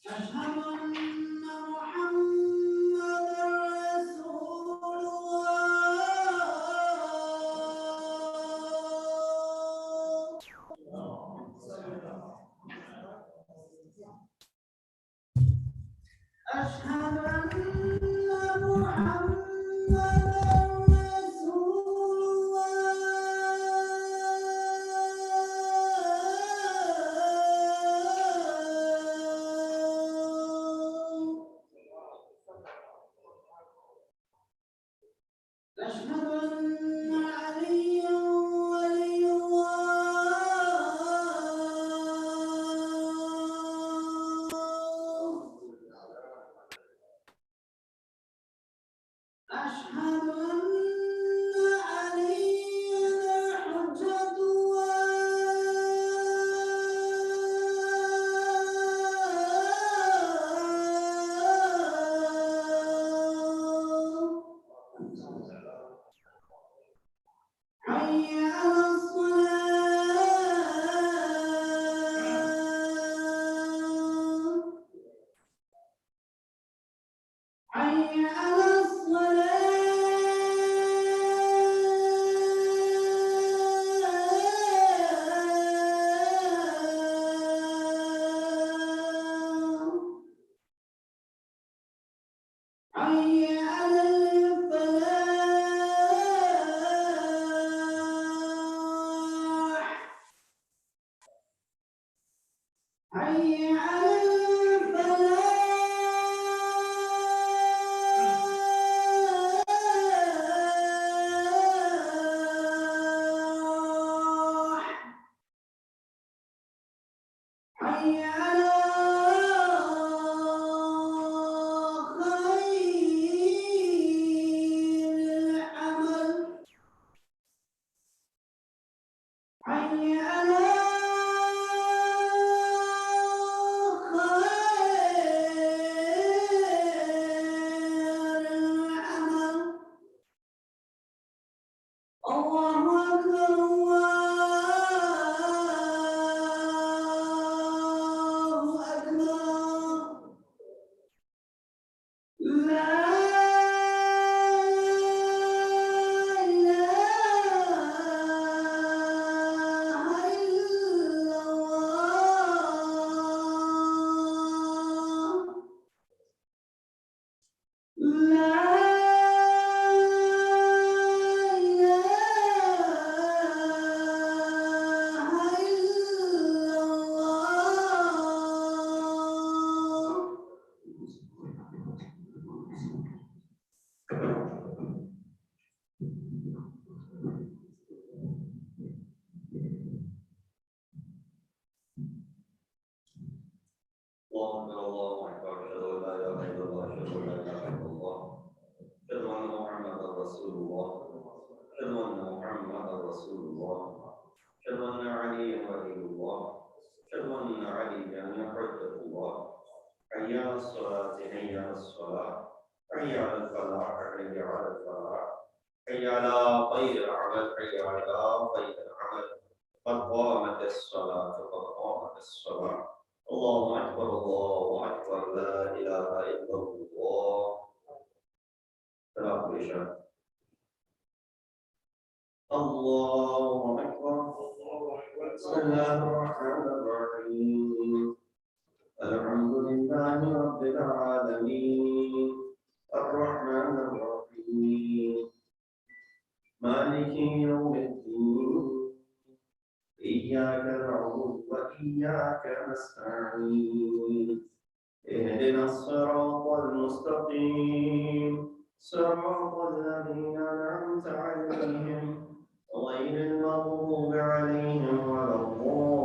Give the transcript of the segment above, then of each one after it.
أشهد أن محمدًا رسول الله. أشهد أن محمدًا رسول الله. أشهد أن عليا ولي الله. أشهد أن عليا حجة الله. حي على الصلاة. حي على الصلاة. حي على الفلاح. حي على الفلاح. حي على خير العمل. حي على خير العمل. الله أكبر الله أكبر. لا إله إلا الله. لا إله إلا الله. الله أكبر أشهد أن لا إله إلا الله أشهد أن لا إله إلا الله أشهد أن محمدا رسول الله أشهد أن محمدا رسول الله أشهد أن عليا ولي الله أشهد أن عليا حجة الله حي على الصلاة حي على الصلاة حي على الفلاح حي على الفلاح حي على خير العمل حي على خير العمل قد قامت الصلاة قد قامت الصلاة. الله أكبر لا إله إلا الله. Celebration. الله أكبر. بسم الله الرحمن الرحيم. الحمد لله رب العالمين الرحمن الرحيم مالك يوم الدين إياك نعبد وإياك نستعين اهدنا الصراط المستقيم صراط الذين أنعمت عليهم غير المغضوب عليهم ولا الضالين.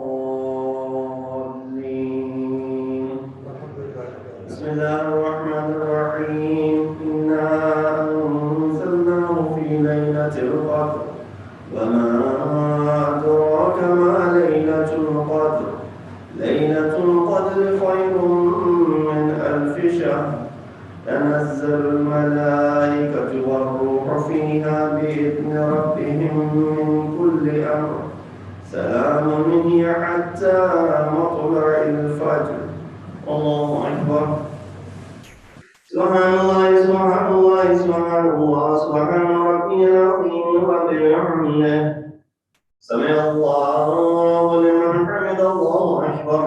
بسم الله الرحمن الرحيم. إنا أنزلناه في ليلة القدر وما أدراك ما ليلة القدر. ليلة القدر خير من 1000 شهر. تنزل الملائكة والروح فيها بإذن ربهم من كل أمر. سلام هي حتى مطلع الفجر. الله أكبر. سبحان الله سبحان الله سبحان الله سبحان ربي العظيم وبحمده. سمع الله لمن حمد. الله أكبر.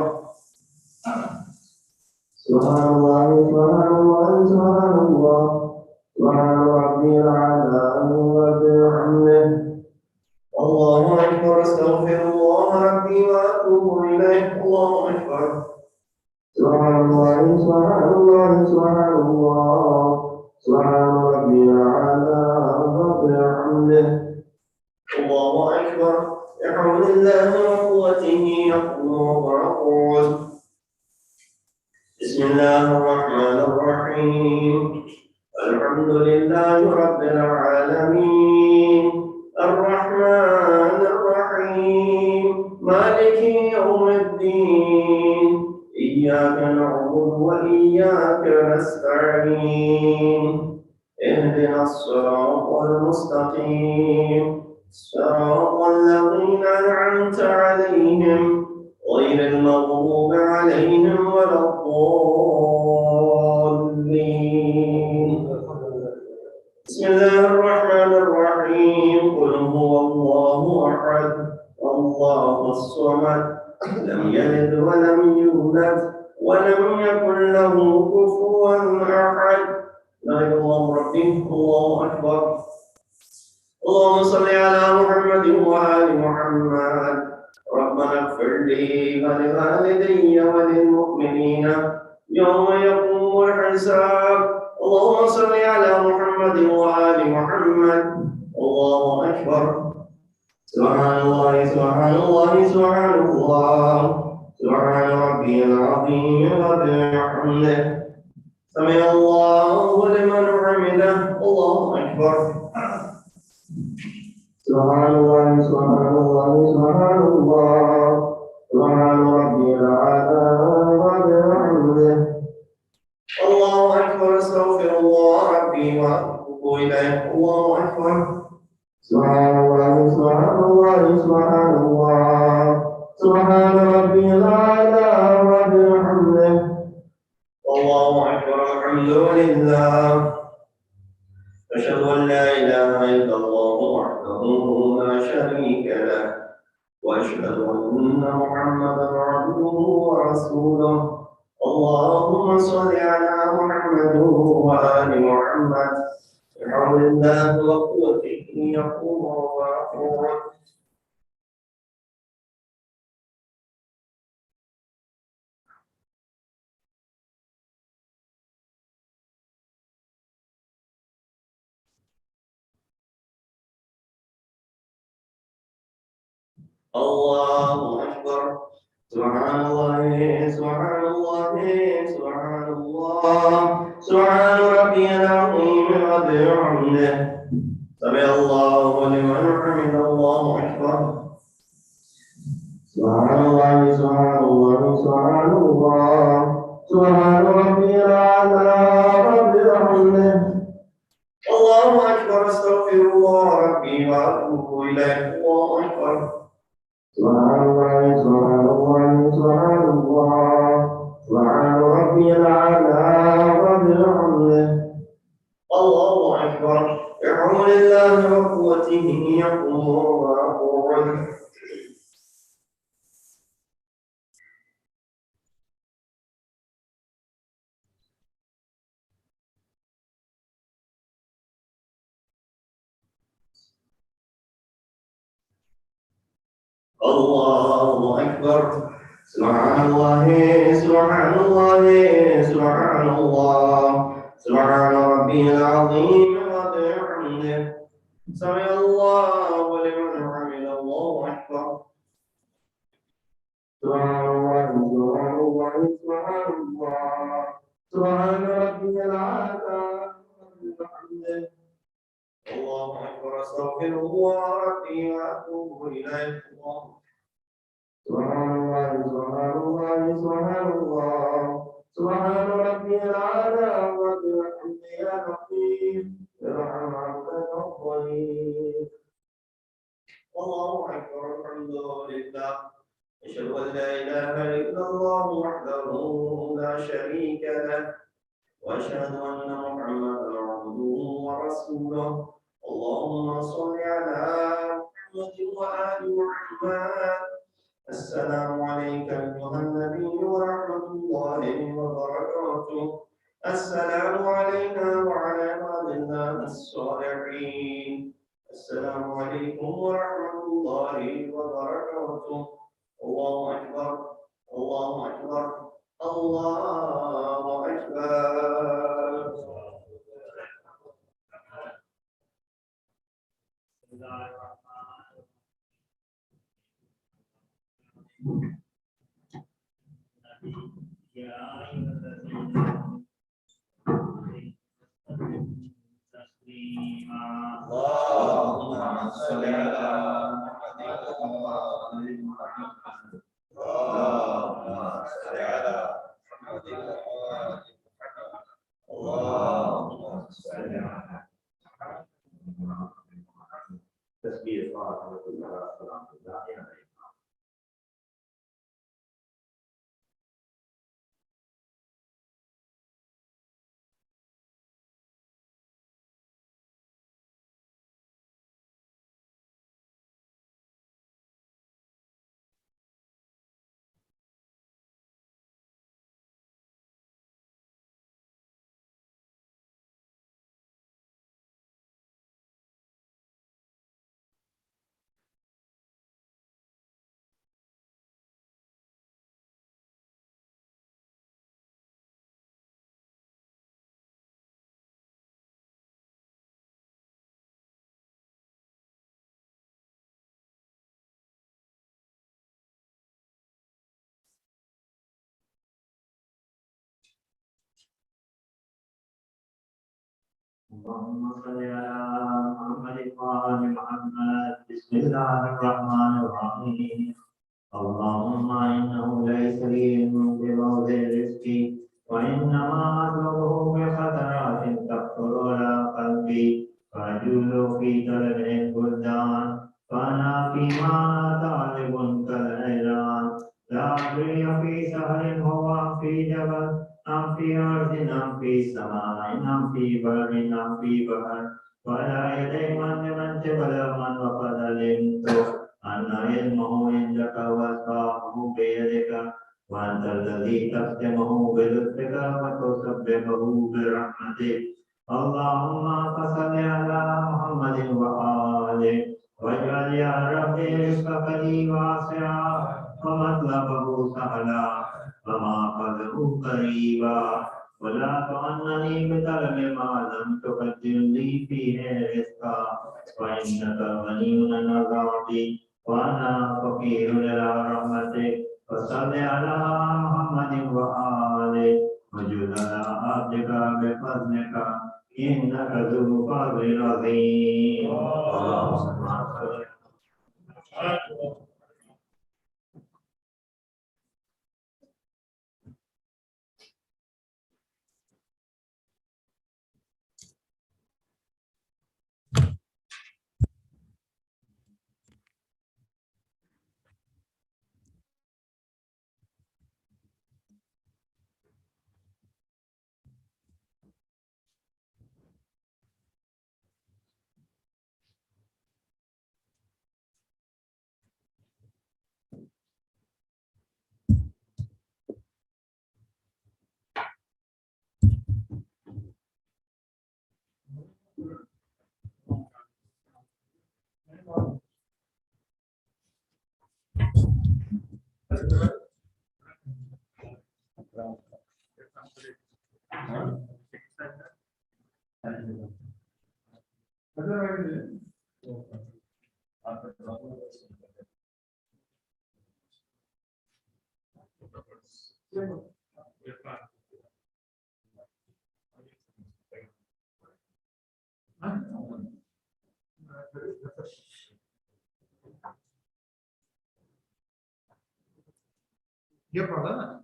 سبحان الله سبحان الله سبحان الله سبحان ربي الأعلى وبحمده. الله أكبر. أستغفر الله ربي وأتوب إليه. الله أكبر. سبحان الله سبحان الله سبحان الله سبحان ربي الأعلى وبحمده. الله أكبر. بحول الله وقوته يقوم ويقول. بسم الله الرحمن الرحيم. الحمد لله رب العالمين الرحمن الرحيم مالك يوم الدين إياك نعبد وإياك نستعين اهدنا الصراط المستقيم صراط الذين أنعمت عليهم غير المغضوب عليهم ولا الضالين. بسم الله الرحمن الرحيم. قل هو الله أحد الله الصمد لم يلد ولم يولد ولم يكن له كفوا أحد. لا إله إلا الله ربي. الله أكبر. اللهم صل على محمد وآل محمد. ربنا اغفر لي ولوالدي وللمؤمنين يوم يقوم الحساب. اللهم صل على محمد وآل محمد. الله أكبر. سبحان الله سبحان الله سبحان الله سبحان ربي العظيم وبحمده. سمع الله لمن حمده. الله أكبر. سبحان الله سبحان الله سبحان الله سبحان ربي الأعلى وبحمده. الله أكبر. أستغفر الله ربي وأتوب إليه. الله أكبر. سبحان الله سبحان الله سبحان الله سبحان ربي الأعلى وبحمده. الله أكبر. الحمد لله. أشهد أن لا إله إلا الله وحده لا شريك له وأشهد أن محمدا عبده ورسوله. اللهم صل على محمد وآل محمد. بحول الله وقوته يقوم ويقول. الله أكبر. سبحان الله سبحان الله سبحان الله سبحان ربي العظيم وبحمده. سمع الله لمن حمد. الله أكبر. سبحان الله سبحان الله سبحان الله سبحان ربي الأعلى وبحمده. الله أكبر. أستغفر الله ربي وأتوب إليه. الله أكبر. سبحان الله سبحان الله سبحان الله سبحان ربي الأعلى وبحمده. الله أكبر. بحول الله وقوته يقوم ويقول. الله أكبر. سبحان الله سبحان الله سبحان الله سبحان ربي العظيم وبحمده. سمع الله لمن حمده. الله أكبر. سبحان الله سبحان الله سبحان الله سبحان ربي الأعلى وبحمده. الله أكبر. أستغفر الله ربي وأتوب إليه. سبحان الله سبحان الله سبحان الله سبحان ربي الأعلى وبحمده. يا لطيف ارحم عبدك الضعيف. الله أكبر. الحمد لله. أشهد أن لا إله إلا الله وحده لا شريك له وأشهد أن محمدا عبده ورسوله اللهم صل على محمد وآل محمد السلام عليك أيها النبي ورحمة الله وبركاته السلام علينا وعلى عباد الله الصالحين السلام عليكم ورحمة الله وبركاته الله أكبر الله أكبر الله أكبر اللهم صل على محمد اللهم صل على محمد اللهم صل على تسبيح صلاة الله سلام الله عليه اللهم صل على محمد وآل محمد بسم الله الرحمن الرحيم اللهم إنه ليس لي علم بموضع رزقي وإنما أطلبه بخطرات تخطر على قلبي فأجول في طلب البلدان فأنا فيما طالب كالعيران لا أدري في سهل هو في جبل أم في أرض أم في سماء أم في بر أم في بحر ولا يدري من جبل من وقد علمت أن علمه عندك وأسبابه بيدك وأنت الذي تختمه بلطفك وتسبحه برحمتك اللهم صل على محمد وآله واجعل يا ربي رزقك لي واسعا ومطلبه سهلا وما قدره قريبا ولا تعنني بطلب ما لم تقدر لي فيه رزقا فإنك غني عن عذابي وأنا فقير إلى رحمتك وصل على محمد وآله وجد على عبدك بفضلك إنك ذو فضل عظيم اللهم صل Dia pernah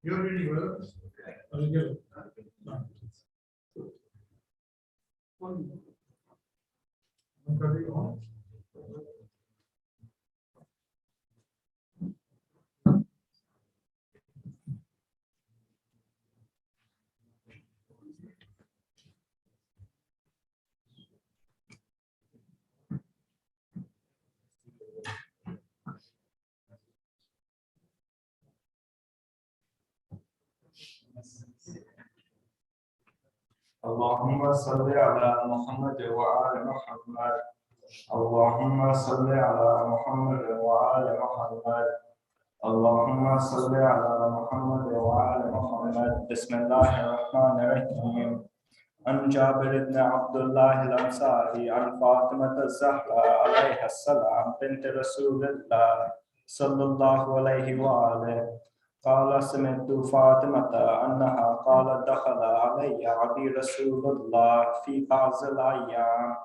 You're reading, brother? اللهم صل على محمد وآل محمد. اللهم صل على محمد وآل محمد. اللهم صل على محمد وآل محمد. بسم الله الرحمن الرحيم. عن جابر بن عبد الله الأنصاري عن فاطمة الزهراء عليها السلام بنت رسول الله صلى الله عليه وآله قال سمعت فاطمة أنها قالت دخل علي عبد رسول الله في بعض الأيام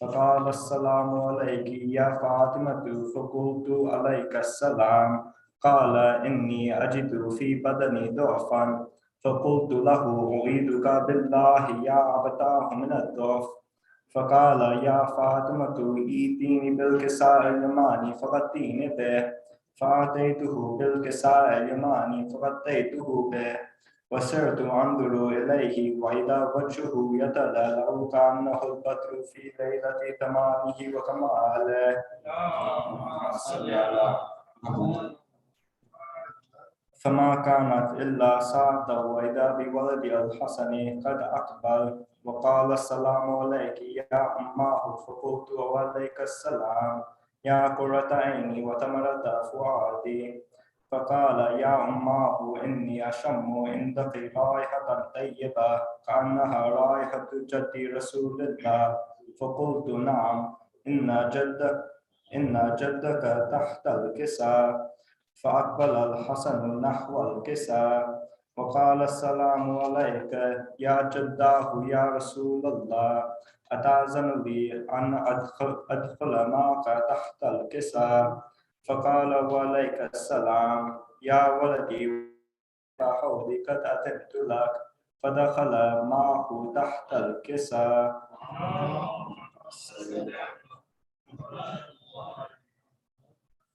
فقال السلام عليك يا فاطمة فقلت عليك السلام قال إني أجد في بدني ضعفا فقلت له أعيذك بالله يا أبتاه من الضعف فقال يا فاطمة ائتيني بالكساء اليماني فغطيني به فأتيته بالكساء اليماني فغطيته به وسرت أنظر إليه وإذا وجهه يتلألأ كأنه البدر في ليلة تمامه وكماله. صل على محمد. فما كانت إلا ساعة وإذا بولد الحسن قد أقبل وقال السلام عليك يا أماه فقلت وعليك السلام يا قرة عيني وثمرة فؤادي فقال يا أماه إني أشم عندك رائحة طيبة كأنها رائحة جد رسول الله فقلت نعم إن جدك تحت الكساء فأقبل الحسن نحو الكساء وقال السلام عليك يا جداه يا رسول الله أتأذن لي أن أدخل معك تحت الكساء فقال وعليك السلام يا ولدي يا حولي قد أتيت لك فدخل معه تحت الكساء.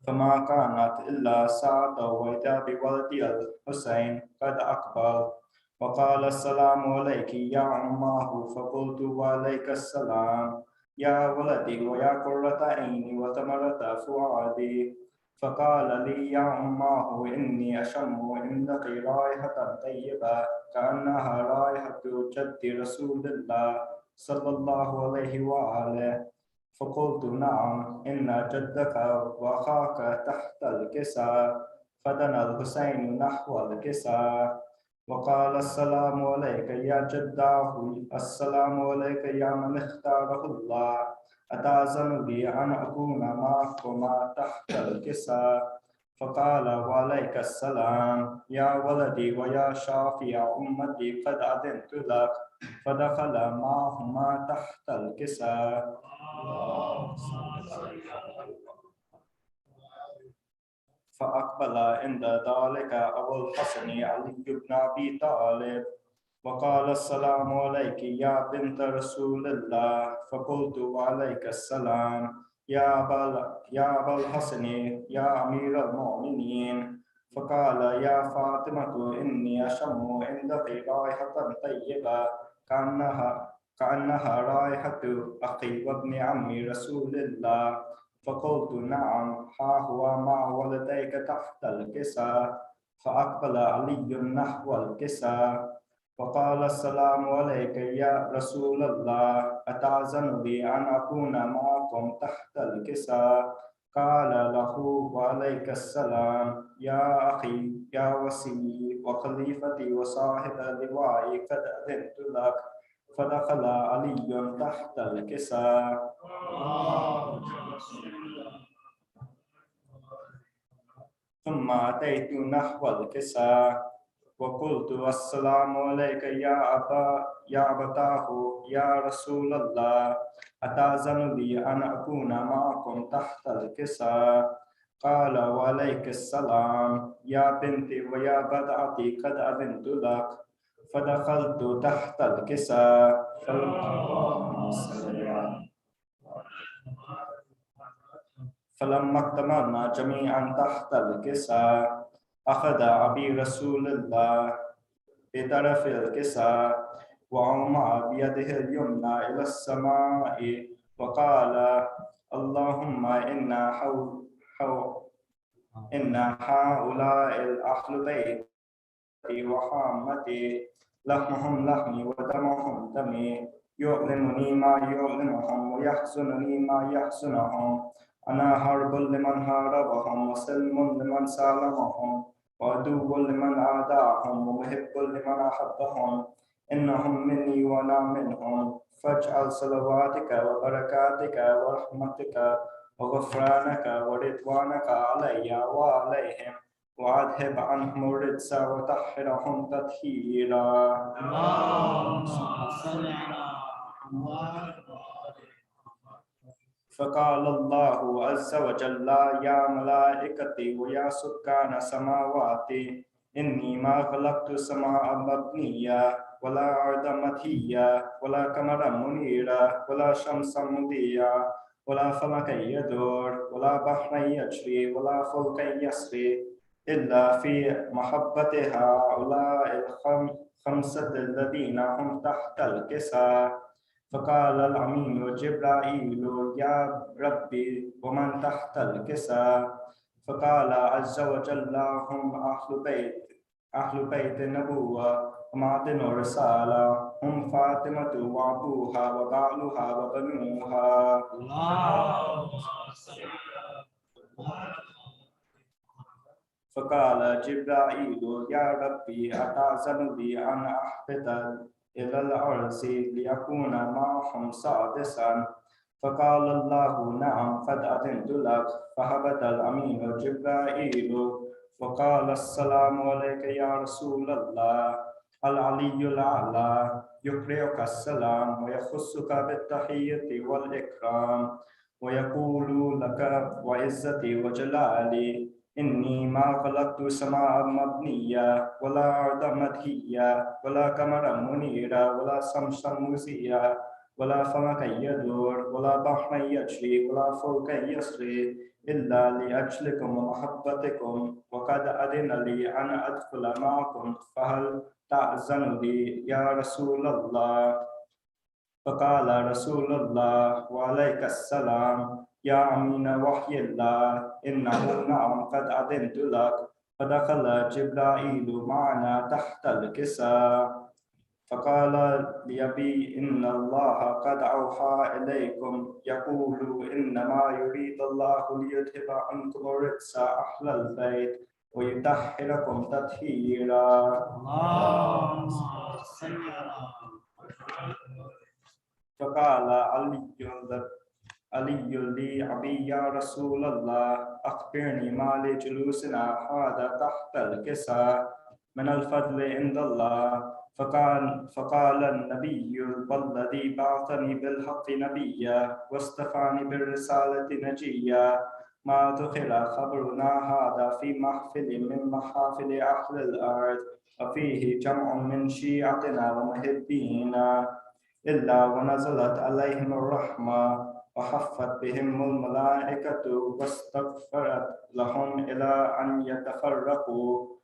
فما كانت إلا ساعة وإذا بولد الحسين قد أقبل وقال السلام عليك يا أماه فقلت وعليك السلام يا ولدي ويا قرة عيني وثمرة فؤادي فقال لي يا أماه إني أشم عندك رائحة طيبة كأنها رائحة جد رسول الله صلى الله عليه وآله فقلت نعم إن جدك وأخاك تحت الكساء فدنا الحسين نحو الكساء وقال السلام عليك يا جداه السلام عليك يا من اختاره الله أتأذن لي أن أكون معكما تحت الكساء فقال وعليك السلام يا ولدي ويا شافع أمتي قد أذنت لك فدخل معهما تحت الكساء. فأقبل عند ذلك أبو الحسن علي بن أبي طالب وقال السلام عليك يا بنت رسول الله فقلت وعليك السلام يا أبا الحسن يا أمير المؤمنين فقال يا فاطمة إني أشم عندك رائحة طيبة كأنها رائحة أخي وابن عمي رسول الله فقلت نعم ها هو مع ولديك تحت الكساء فأقبل علي نحو الكساء وقال السلام عليك يا رسول الله أتأذن لي أن أكون معكم تحت الكساء قال له وعليك السلام يا أخي يا وصي وخليفتي وصاحب لوائي قد أذنت لك فدخل علي تحت الكساء. ثم أتيت نحو الكساء وقلت السلام عليك يا أبتاه يا رسول الله أتأذن لي أن أكون معكم تحت الكساء قال وعليك السلام يا بنتي ويا بدعتي قد أذنت لك فدخلت تحت الكساء. فلما اكتملنا جميعا تحت الكساء أخذ أبي رسول الله بطرف الكساء وأومأ بيده اليمنى إلى السماء وقال اللهم إن هؤلاء الأهل بيتي وحامتي لحمهم لحمي ودمهم دمي يؤلمني ما يؤلمهم ويحزنني ما يحزنهم أنا حرب لمن حاربهم وسلم لمن سالمهم وعدو لمن عاداهم ومحب لمن أحبهم إنهم مني وأنا منهم فاجعل صلواتك وبركاتك ورحمتك وغفرانك ورضوانك علي وعليهم وأذهب عنهم الرجس وطهرهم تطهيرا. اللهم صل على محمد. فقال الله عز وجل يا ملائكتي ويا سكان السماوات إني ما خلقت السماء مبنية ولا أرض مطهية ولا قمرا منيرا ولا شمسا مضيا ولا فلكا يدور ولا بحرا يجري ولا فلكا يسري إلا في محبة هؤلاء الخمسة الذين هم تحت الكساء. فقال الأمين جبرائيل يا ربي ومن تحت الكساء؟ فقال عز وجل هم أهل بيت النبوة ومعدن الرسالة هم فاطمة وأبوها وبعلها وبنوها. اللهم صل على محمد. فقال جبرائيل يا ربي أتأذن لي أن أهبط إلى الأرض ليكون معهم سادسا؟ فقال الله نعم قد أذنت لك. فهبط الأمين جبرائيل وقال السلام عليك يا رسول الله. العلي الأعلى يقرئك السلام ويخصك بالتحية والإكرام ويقول لك وعزتي وجلالي إني ما خلقت سماء مبنية ولا أرض مطهية ولا قمرا منيرا ولا شمسا مضيا ولا فلكا يدور ولا بحرا يجري ولا فلكا يسري إلا لأجلكم ومحبتكم وقد أذن لي أن أدخل معكم فهل تأذن لي يا رسول الله؟ فقال رسول الله وعليك السلام يا أمين وحي الله إنه نعم قد أذنت لك. فدخل جبرائيل معنا تحت الكساء فقال لأبي إن الله قد أوحى إليكم يقول إنما يريد الله ليذهب عنكم الرجس أهل البيت ويطهركم تطهيرا. اللهم صل على محمد. فقال علي لأبي يا رسول الله أخبرني ما لجلوسنا هذا تحت الكساء من الفضل عند الله. فقال النبي والذي بعثني بالحق نبيا واصطفاني بالرسالة نجيا ما ذكر خبرنا هذا في محفل من محافل أهل الأرض وفيه جمع من شيعتنا ومحبينا إلا ونزلت عليهم الرحمة وحفت بهم الملائكة واستغفرت لهم إلى أن يتفرقوا.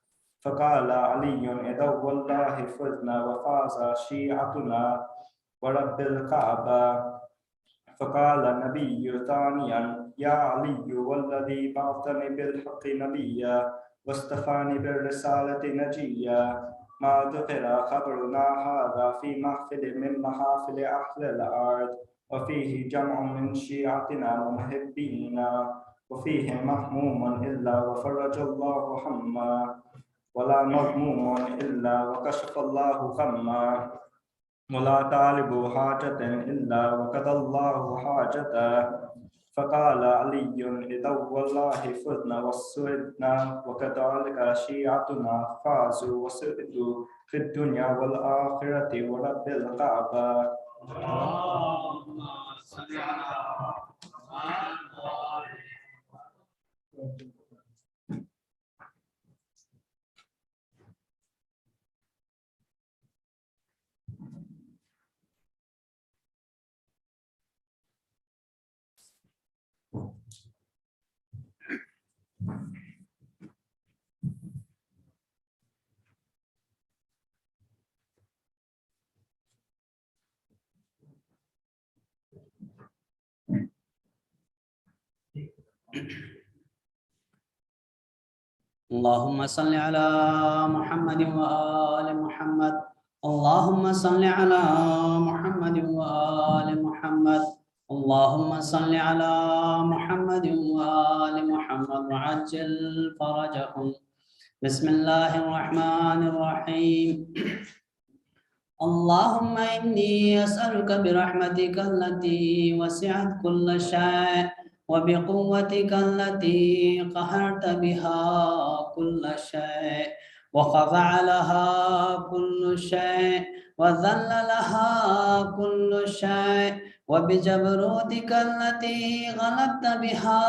فقال علي إذا والله فزنا وفاز شيعتنا ورب الكعبة. فقال النبي ثانيا يا علي والذي بعثني بالحق نبيا واصطفاني بالرسالة نجيا ما ذكر خبرنا هذا في محفل من محافل أهل الأرض وفيه جمع من شيعتنا ومحبينا وفيه محموم إلا وفرج الله هما ولا مغموم إلا وكشف الله غما ولا طالب حاجة إلا وقضى الله حاجته. فقال علي إذا والله فزنا وسعدنا وكذلك شيعتنا فازوا وسعدوا في الدنيا والآخرة ورب الكعبة. اللهم صل على محمد. اللهم صل على محمد وآل محمد. اللهم صل على محمد وآل محمد. اللهم صل على محمد وآل محمد وعجل فرجهم. بسم الله الرحمن الرحيم. اللهم إني أسألك برحمتك التي وسعت كل شيء وبقوتك التي قهرت بها كل شيء وخضع لها كل شيء وذل لها كل شيء وبجبروتك التي غلبت بها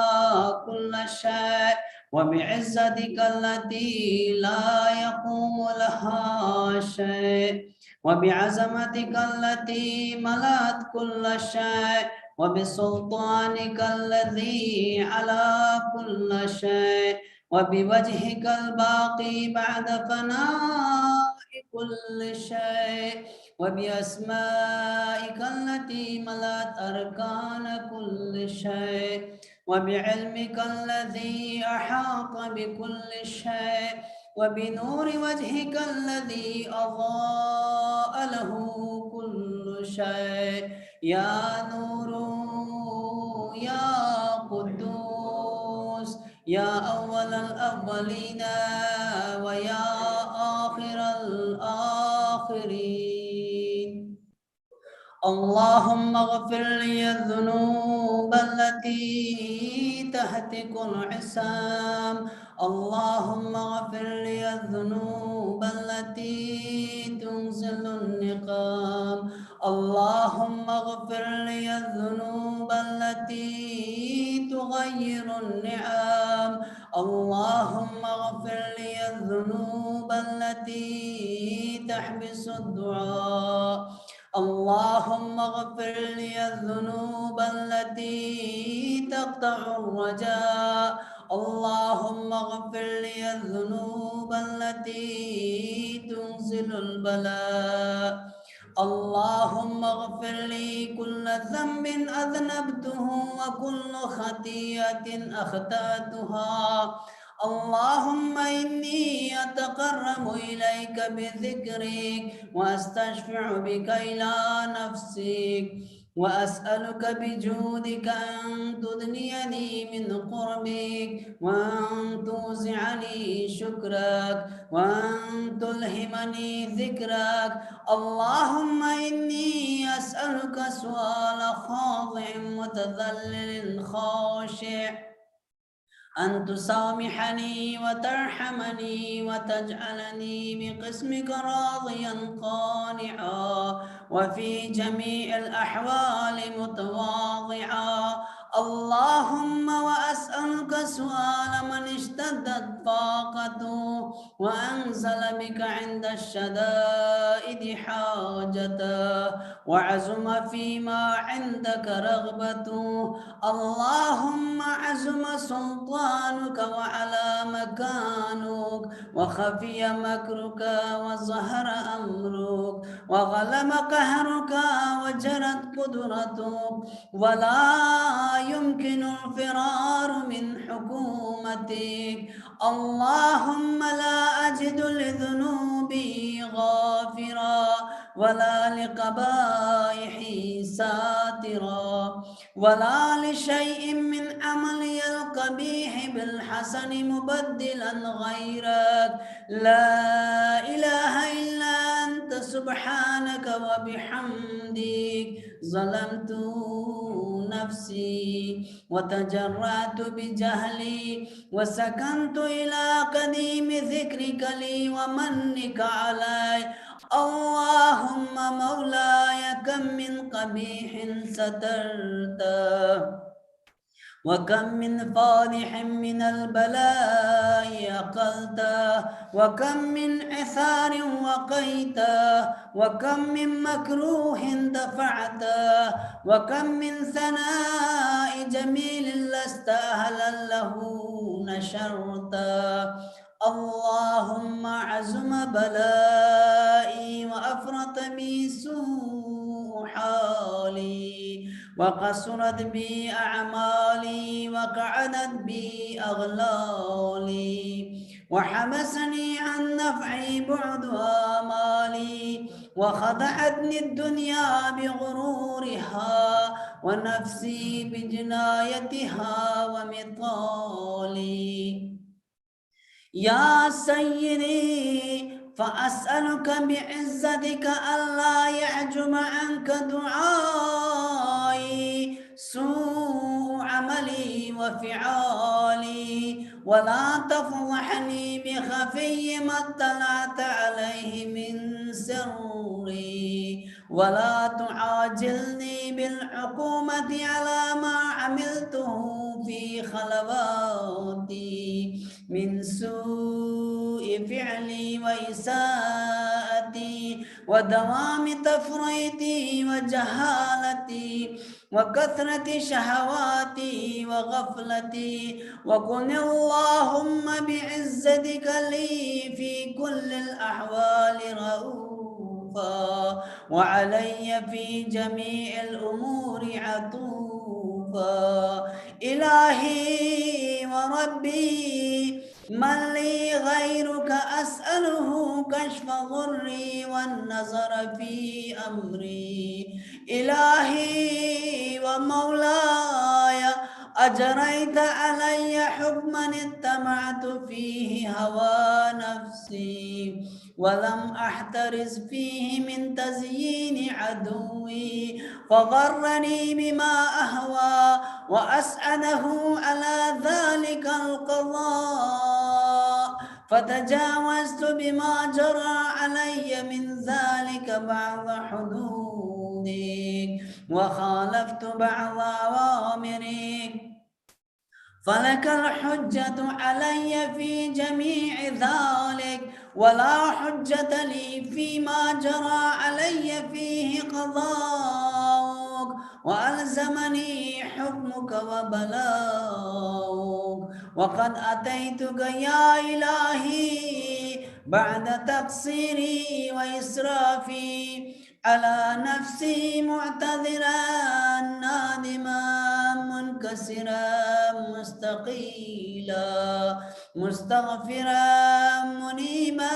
كل شيء وبعزتك التي لا يقوم لها شيء وبعزمتك التي ملأت كل شيء وبسلطانك الذي على كل شيء وبوجهك الباقي بعد فناء كل شيء وبأسمائك التي ملأت أركان كل شيء وبعلمك الذي أحاط بكل شيء وبنور وجهك الذي أضاء له كل شيء يا نور يا قدوس يا أول الأولين ويا آخر الآخرين. اللهم اغفر لي الذنوب التي تهتك العصام. اللهم اغفر لي الذنوب التي تنزل النقام. اللهم اغفر لي الذنوب التي تغير النعم. اللهم اغفر لي الذنوب التي تحبس الدعاء. اللهم اغفر لي الذنوب التي تقطع الرجاء. اللهم اغفر لي الذنوب التي تنزل البلاء. اللهم اغفر لي كل ذنب أذنبته وكل خطيئة أخطأتها. اللهم إني أتقرب إليك بذكرك وأستشفع بك إلى نفسك وأسألك بجودك أن تدنيني من قربك وأن توزعني شكرك وأن تلهمني ذكرك. اللهم إني أسألك سؤال خاضع متذلل خاشع أن تسامحني وترحمني وتجعلني بقسمك راضيا قانعا وفي جميع الأحوال متواضعا. اللهم وأسألك سؤال من اشتدت طاقته وأنزل بك عند الشدائد حاجته وعزم فيما عندك رغبته. اللهم عزم سلطانك وعلى مكانك وخفي مكرك وظهر أمرك وغلب قهرك وجرت قدرتك ولا يمكن الفرار من حكومتك. اللهم لا أجد لذنوبي غافرا ولا لقبائحي ساترا ولا لشيء من عملي القبيح بالحسن مبدلا غيرك. لا إله إلا أنت سبحانك وبحمدك ظلمت نفسي وتجرأت بجهلي وسكنت إلى قديم ذكرك لي ومنك علي. اللهم مولاي كم من قبيح سترته وكم من فاضح من البلاء أقلته وكم من عثار وقيته وكم من مكروه دفعته وكم من ثناء جميل لست أهلا له نشرته. اللهم عزم بلائي وأفرط بي سوء حالي وقصرت بي أعمالي وقعدت بي أغلالي وحبسني عن نفعي بعد آمالي وخدعتني الدنيا بغرورها ونفسي بجنايتها ومطالي يا سيدي فأسألك بعزتك ألا يعجب عنك دعائي سوء عملي وفعالي ولا تفضحني بخفي ما اطلعت عليه من سري ولا تعاجلني بالعقوبة على ما عملته في خلواتي من سوء فعلي وإساءتي ودوام تفريطي وجهالتي وكثرة شهواتي وغفلتي وكن اللهم بعزتك لي في كل الأحوال رؤوفا وعلي في جميع الأمور عطوفا إلهي وربي من لي غيرك أسأله كشف ضري والنظر في أمري إلهي ومولاي أجريت علي حكما اتبعت فيه هوى نفسي ولم أحترز فيه من تزيين عدوي فغرني بما أهوى وأسأله على ذلك القضاء فتجاوزت بما جرى علي من ذلك بعض حدودك وخالفت بعض أوامرك فلك الحجة علي في جميع ذلك ولا حجة لي فيما جرى علي فيه قضاؤك وألزمني حكمك وبلاؤك وقد أتيتك يا إلهي بعد تقصيري وإسرافي على نفسي معتذرا نادما منكسرا مستقيلا مستغفرا منيبا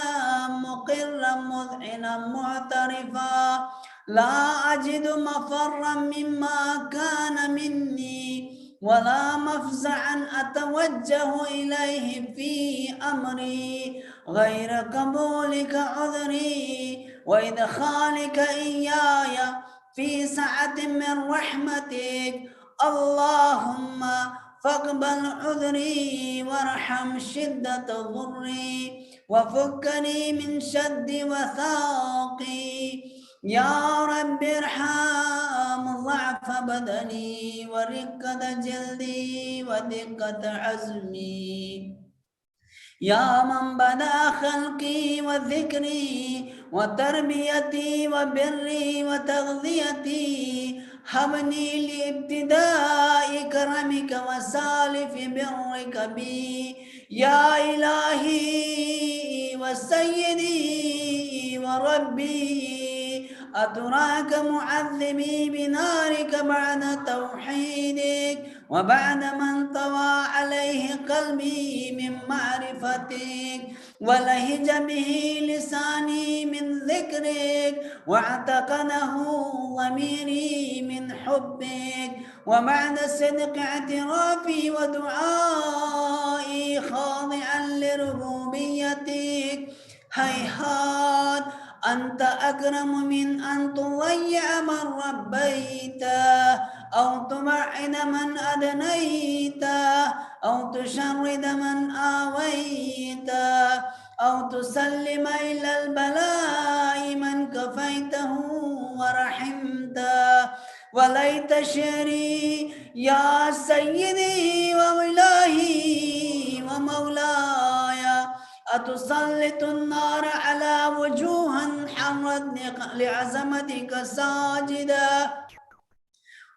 مقرا مذعنا معترفا لا أجد مفرا مما كان مني ولا مفزعا أتوجه إليه في أمري غير قبولك عذري وإدخالك إياي في سعة من رحمتك اللهم فاقبل عذري وارحم شدة ضري وفكني من شد وثاقي يا رب ارحم ضعف بدني ورقة جلدي ودقة عزمي يا من بدا خلقي وذكري وتربيتي وبري وتغذيتي هبني لابتداء كرمك وسالف برك بي يا إلهي وسيدي وربي أتراك معذبي بنارك بعد توحيدك وبعد من طوى عليه قلبي من معرفتك ولهج به لساني من ذكرك واعتقنه ضميري من حبك وبعد صدق اعترافي ودعائي خاضعا لربوبيتك هيهات أنت أكرم من أن تضيع من ربيته أو تبعد من أدنيته أو تشرد من آويته أو تسلم إلى البلاء من كفيته ورحمته وليت شعري يا سيدي وإلهي ومولاي أتسلط النار على وجوها حمرت لعظمتك ساجدا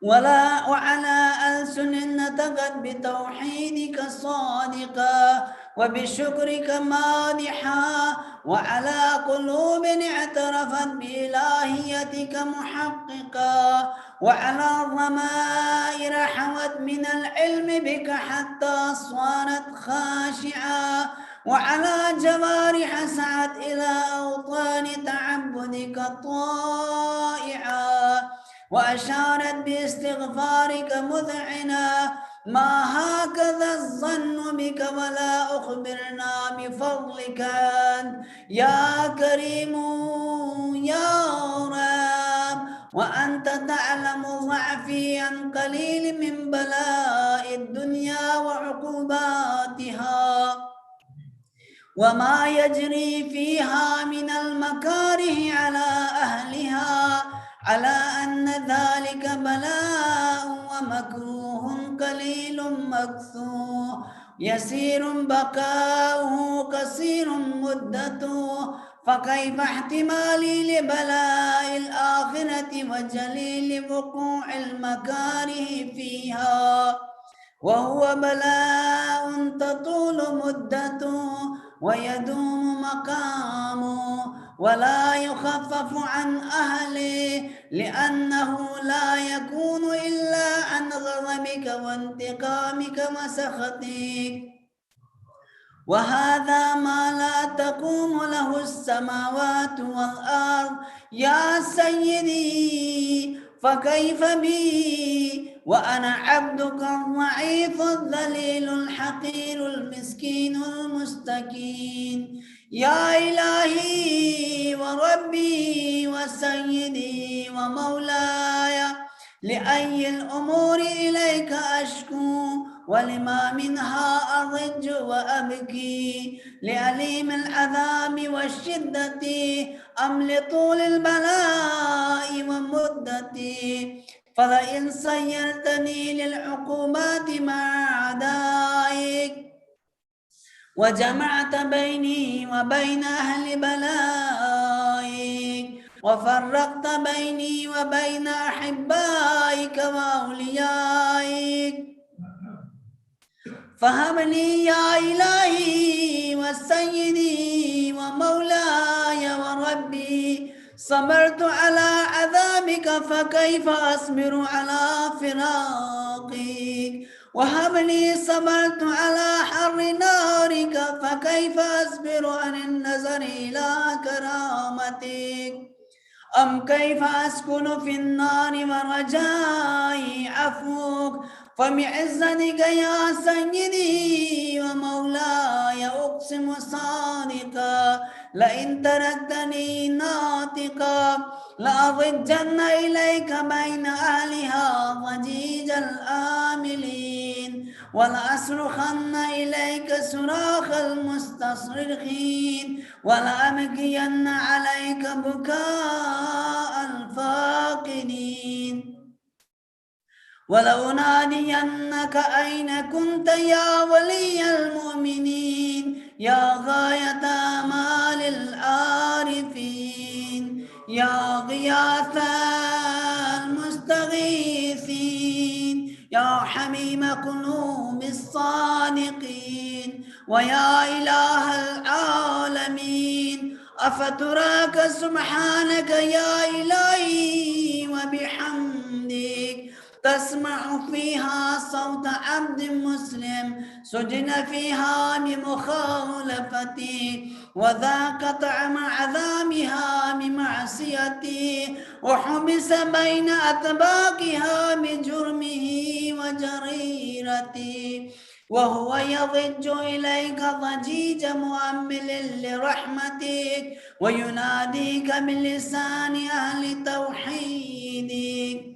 وعلى ألسن نطقت بتوحيدك صادقا وبشكرك مادحا وعلى قلوب اعترفت بإلهيتك محققا وعلى ضمائر حوت من العلم بك حتى صارت خاشعة وعلى جوارح سعت إلى أوطان تعبدك طائعا وأشارت باستغفارك مذعنا ما هكذا الظن بك ولا أخبرنا بفضلك أنت يا كريم يا رب وأنت تعلم ضعفي عن قليل من بلاء الدنيا وعقوباتها وما يجري فيها من المكاره على أهلها على أن ذلك بلاء ومكروه قليل مكثور يسير بقاؤه قصير مدته فكيف احتمالي لبلاء الآخرة وجليل وقوع المكاره فيها وهو بلاء تطول مدته ويدوم مقامه ولا يخفف عن أهله لأنه لا يكون إلا عن غضبك وانتقامك وسخطك وهذا ما لا تقوم له السماوات والأرض يا سيدي فكيف بي وأنا عبدك الضعيف الذليل الحقير المسكين المستكين يا إلهي وربي وسيدي ومولاي لأي الأمور إليك أشكو ولما منها أضج وأبكي لأليم العذاب والشدة أم لطول البلاء ومدتي فلئن سيرتني للعقوبات مع أعدائك وجمعت بيني وبين أهل بلائك وفرقت بيني وبين أحبائك وأوليائك فهب لي يا إلهي وسيدي ومولاي وربي صبرت على عذابك فكيف أصبر على فراقك وهب لي صبرت على حر نارك فكيف أصبر عن النظر إلى كرامتك أم كيف أسكن في النار ورجائي عفوك فبعزتك يا سيدي ومولاي أقسم صادقا لئن تركتني ناطقا لأضجن إليك بين أهلها ضجيج الآملين ولأصرخن إليك صراخ المستصرخين ولأبكين عليك بكاء الفاقدين ولأنادينك أين كنت يا ولي المؤمنين يا غاية آمال العارفين يا غياث المستغيثين يا حميم قلوب الصادقين ويا إله العالمين أفتراك سبحانك يا إلهي وبحمدك تسمع فيها صوت عبد مسلم سجن فيها بمخالفتي وذاق طعم عذابها بمعصيتي وحبس بين أطباقها بجرمه وجريرتي وهو يضج إليك ضجيج مؤمل لرحمتك ويناديك بلسان أهل توحيدك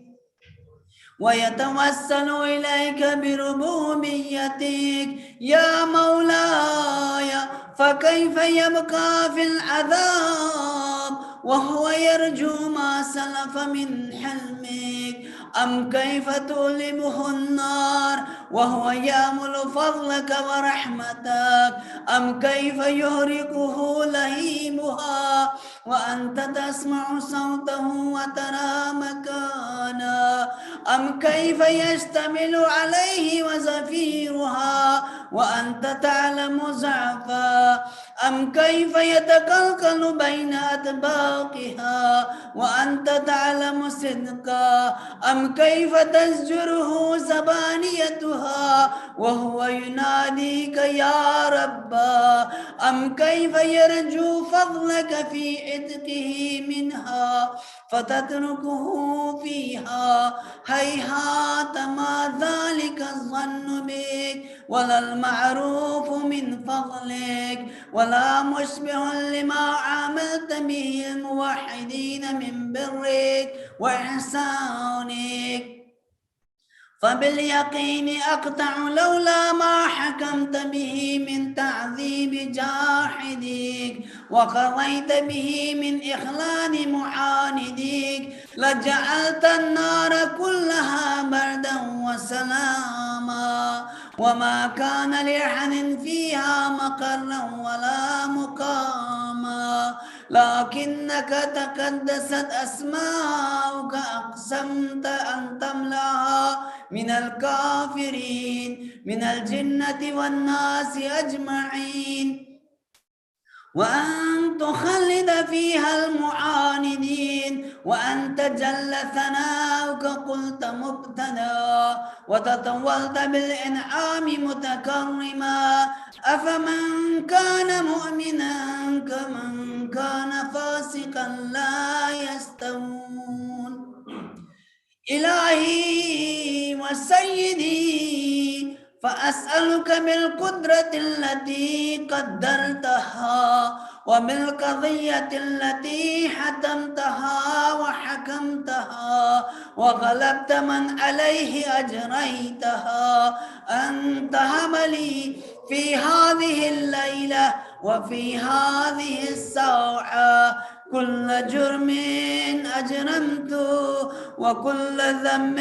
ويتوسل إليك بربوبيتك يا مولاي فكيف يبقى في العذاب وهو يرجو ما سلف من حلمك أم كيف تؤلمه النار وهو يأمل فضلك ورحمتك أم كيف يهرقه لهيبها وأنت تسمع صوته وترى مكانه أم كيف يشتمل عليه وزفيرها وأنت تعلم ضعفها أم كيف يتقلقل بين أطباقها وأنت تعلم صدقا أم كيف تزجره زبانيتها وهو يناديك يا ربا أم كيف يرجو فضلك في عتقه منها فتتركه فيها هيهات ما ذلك الظن بك ولا المعروف من فضلك ولا مشبه لما عاملت به الموحدين من برك وإحسانك فباليقين أقطع لولا ما حكمت به من تعذيب جاحديك وقضيت به من إخلال معانديك لجعلت النار كلها بردا وسلاما وما كان لأحد فيها مقرا ولا مقاما لكنك تقدست أسماؤك أقسمت أن تملأها من الكافرين من الجنة والناس أجمعين وأن تخلد فيها المعاندين وأن تجل ثناؤك قلت مبتدا وتطولت بالإنعام متكرما أفمن كان مؤمنا كمن كان فاسقا لا يستوون إلهي وسيدي فأسألك بالقدرة التي قدرتها وبالقضية التي حتمتها وحكمتها وغلبت من عليه أجريتها أن تهب لي في هذه الليلة وفي هذه الساعة كل جرم أجرمته وكل ذنب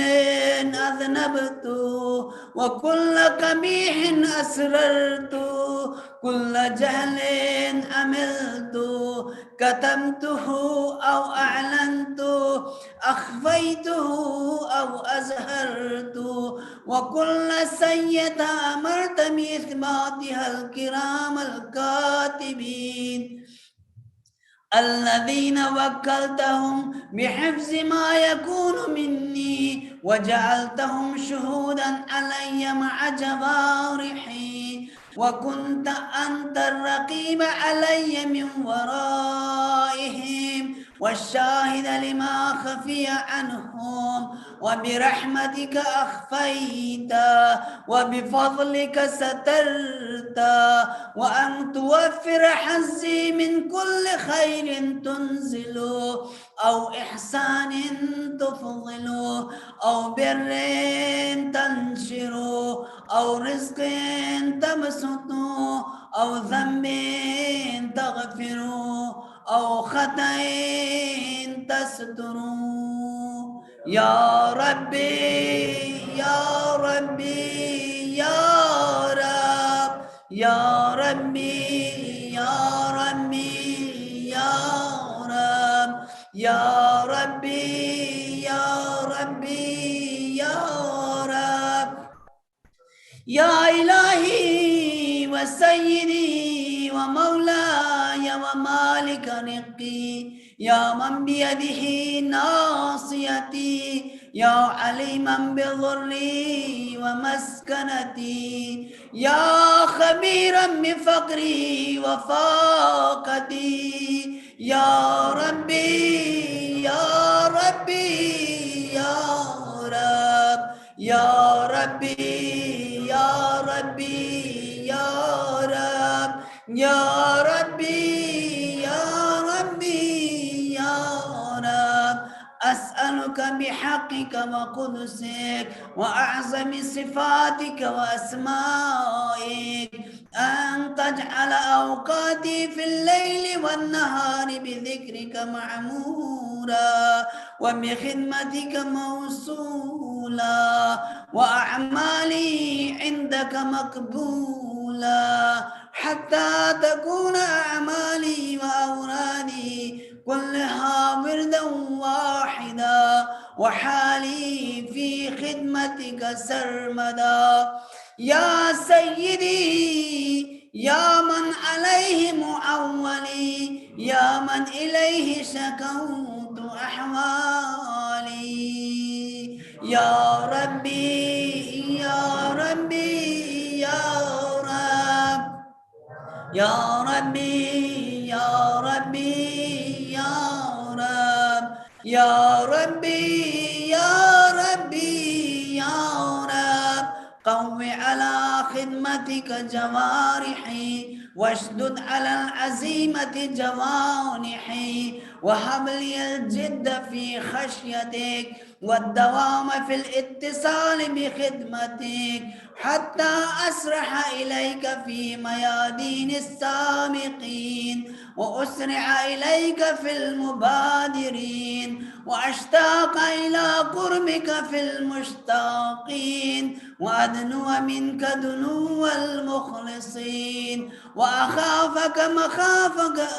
أذنبته وكل قبيح أسررته كل جهل عملته كتمته أو أعلنته أخفيته أو أزهرته وكل سيئة أمرت بإثباتها الكرام الكاتبين الذين وكلتهم بحفظ ما يكون مني وجعلتهم شهودا علي مع جوارحي وكنت أنت الرقيب علي من ورائهم والشاهد لما خفي عنهم وبرحمتك أخفيت وبفضلك سترت وأن توفر حظي من كل خير تنزل أو إحسان تفضل أو بر تنشر أو رزق تبسط أو ذنب تغفر أو خطأ تستر يا ربي يا ربي يا رب يا ربي يا ربي يا رب يا ربي يا ربي يا رب يا إلهي وسيدي ومولاي ومالك رقي يا من بيده ناصيتي يا عليما بضري ومسكنتي يا خبيرا بفقري وفاقتي يا ربي يا ربي يا رب يا ربي يا ربي يا رب يا ربي يا ربي يا رب أسألك بحقك وقدسك وأعظم صفاتك وأسمائك أن تجعل أوقاتي في الليل والنهار بذكرك معمورا وبخدمتك موصولا وأعمالي عندك مقبولا حتى تكون أعمالي وأورادي كلها وردا واحدا وحالي في خدمتك سرمدا. يا سيدي يا من عليه معولي، يا من إليه شكوت أحوالي. يا ربي يا ربي يا رب، يا ربي يا ربي يا رب، يا ربي يا ربي يا رب. قو على خدمتك جوارحي، واشدد على العزيمة جوانحي، وهب لي الجد في خشيتك والدوام في الاتصال بخدمتك، حتى أسرح إليك في ميادين السامقين، وأسرع إليك في المبادرين، وأشتاق إلى قربك في المشتاقين، وأدنو منك دنو المخلصين، وأخافك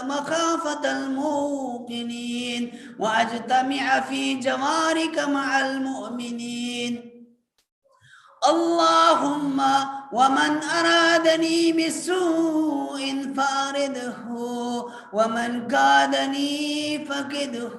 مخافة الموقنين، وأجتمع في جوارك مع المؤمنين. اللهم ومن أرادني بسوء فأرده، ومن كادني فكده،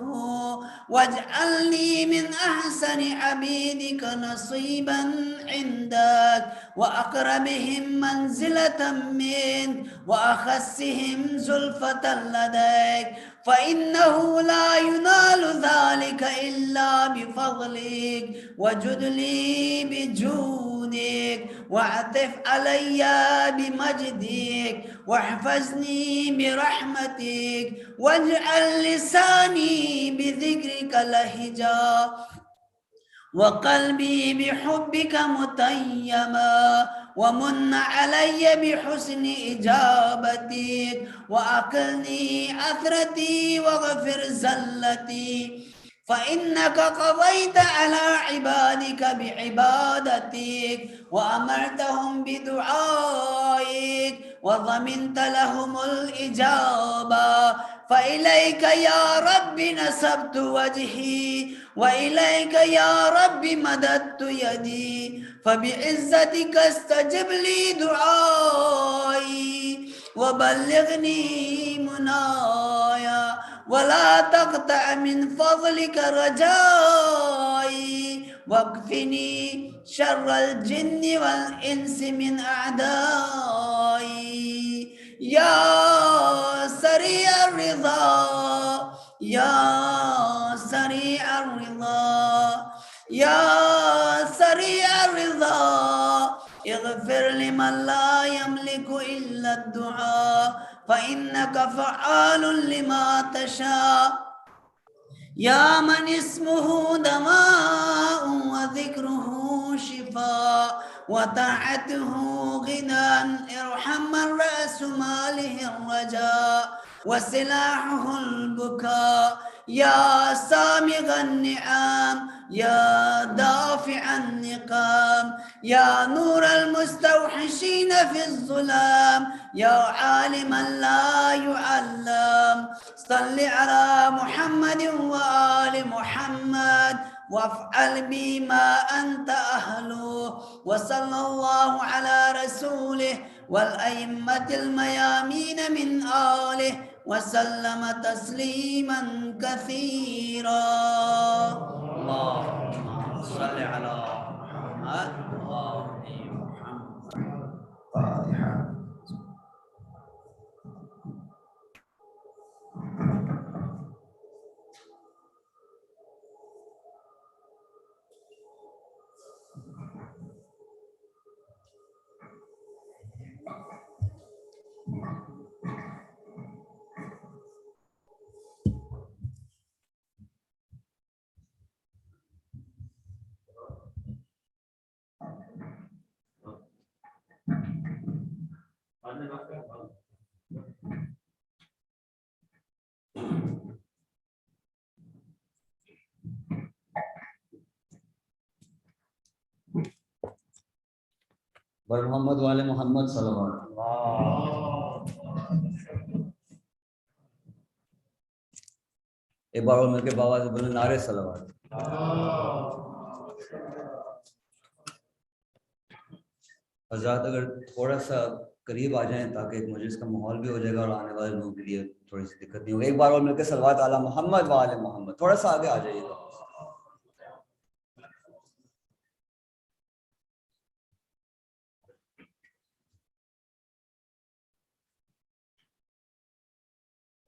واجعلني من أحسن عبيدك نصيبا عندك، وأقربهم منزلة منك، وأخسهم زلفة لديك، فإنه لا ينال ذلك إلا بفضلك. وجد لي بجودك، واعطف علي بمجدك، واحفظني برحمتك، واجعل لساني بذكرك لهجا، وقلبي بحبك متيما، ومن علي بحسن إجابتك، وأقلني عثرتي واغفر زلتي، فإنك قضيت على عبادك بعبادتك، وأمرتهم بدعائك، وضمنت لهم الإجابة. فإليك يا رب نسبت وجهي، وإليك يا رب مددت يدي، فبعزتك استجب لي دعائي، وبلغني منايا، ولا تقطع من فضلك رجائي، واكفني شر الجن والإنس من أعدائي. يا سريع الرضا، يا سريع الرضا، يا سريع الرضا، اغفر لمن لا يملك إلا الدعاء، فإنك فعال لما تشاء. يا من اسمه دواء وذكره شفاء، وطاعته غنى، ارحم من رأس ماله الرجاء، وسلاحه البكاء. يا سامغ النعم، يا دافع النقام، يا نور المستوحشين في الظلام، يا عالما لا يعلم. صل على محمد وآل محمد، وافعل بما أنت أهله، وصلى الله على رسوله والأئمة الميامين من آله، وسلم تسليما كثيرا. اللهم صل على محمد وآل محمد. बर मोहम्मद वाले मोहम्मद सल्लल्लाहु अलैहि वसल्लम। एक बार और मिलके बाबा से बोले नारे सल्लल्लाहु अलैहि वसल्लम। حضرات اگر تھوڑا سا قریب آ جائیں تاکہ ایک مجلس کا ماحول بھی ہو جائے گا اور آنے والے لوگوں کے لیے تھوڑی سی دقت نہیں ہوگی. ایک بار اور مل کے صلوات علی محمد و آل محمد. تھوڑا سا آگے آ جائیے گا.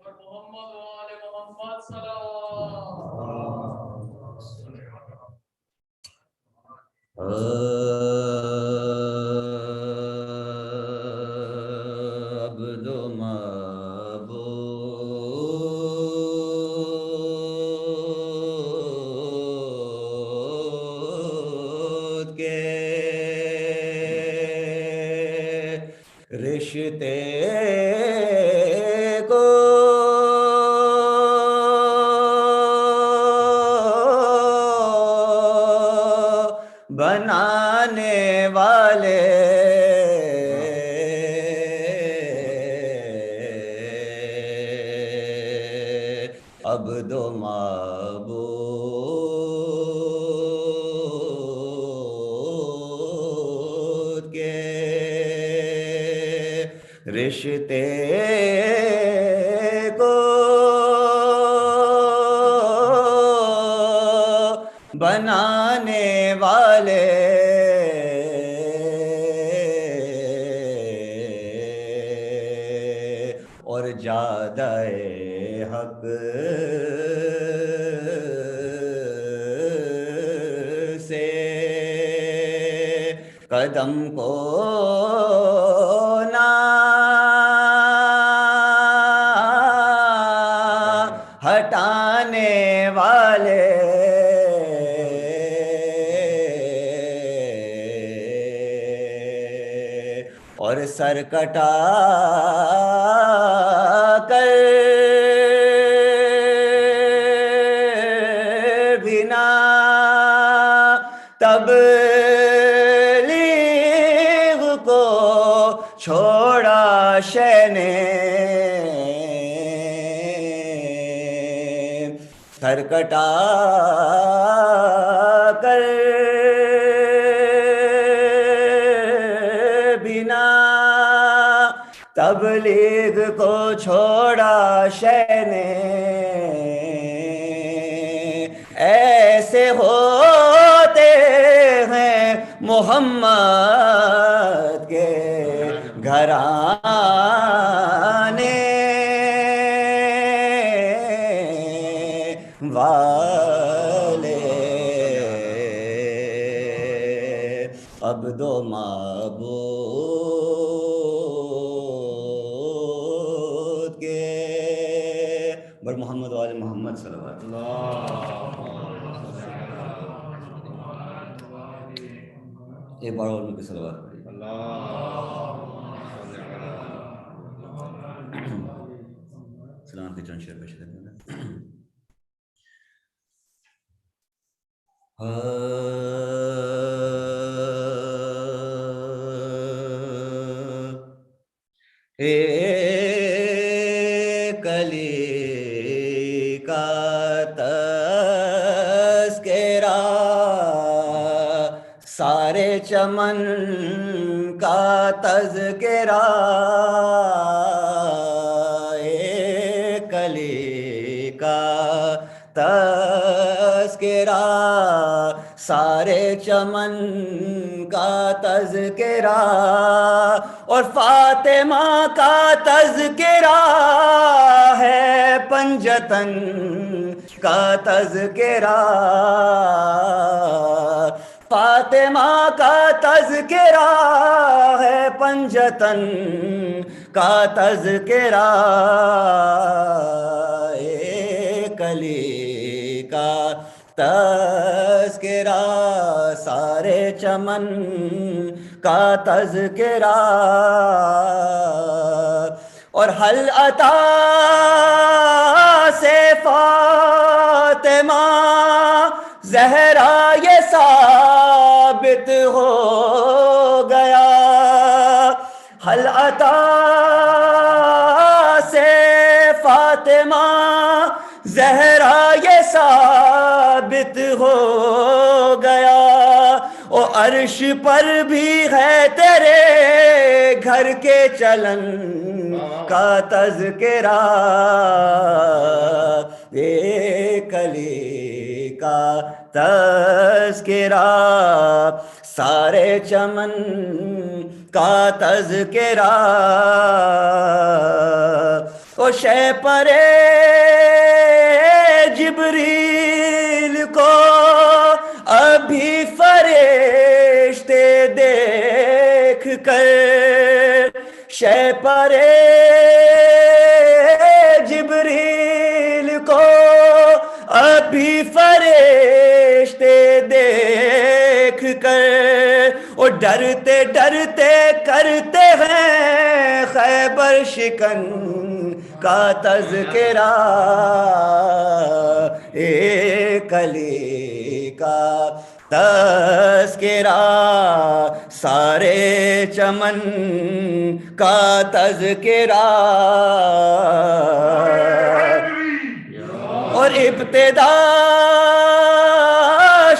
محمد و آل محمد صلوات. عبد معبود کے رشتے کو بنانے والے عبد و معبود کے رشتے کو بنانے والے اور جادۂ حق سے قدم کو نہ ہٹانے والے اور سر کٹا کر بنا تبلیغ کو چھوڑا شے نے سر کٹا کر بنا تبلیغ کو چھوڑا شے نے ایسے ہوتے ہیں محمد کے گھرانے والے عبد و معبود کے بر محمد و آل محمد صلوات ایک بار اور مل کے صلوات پڑھیے. سلام کے چند شعر پیش کریں گے. ایک علی کا تذکرہ سارے چمن کا تذکرہ ایک علی کا تذکرہ سارے چمن کا تذکرہ اور فاطمہ کا تذکرہ ہے پنجتن کا تذکرہ فاطمہ کا تذکرہ ہے پنجتن کا تذکرہ ایک علی کا تذکرہ سارے چمن کا تذکرہ اور حل عطا سے فاطمہ زہرا یہ ثابت ہو گیا حل عطا سے فاطمہ زہرا یہ ثابت ثابت ہو گیا، او عرش پر بھی ہے تیرے گھر کے چلن کا تذکرہ، ایک علی کا تذکرہ، سارے چمن کا تذکرہ، او شے پرے جبریل کو ابھی فرشتے دیکھ کر، شے پرے جبریل کو ابھی فرشتے دیکھ کر، وہ ڈرتے ڈرتے کرتے ہیں خیبر شکن کا تذکرہ، ایک علی کا تذکرہ، سارے چمن کا تذکرہ، اور ابتدا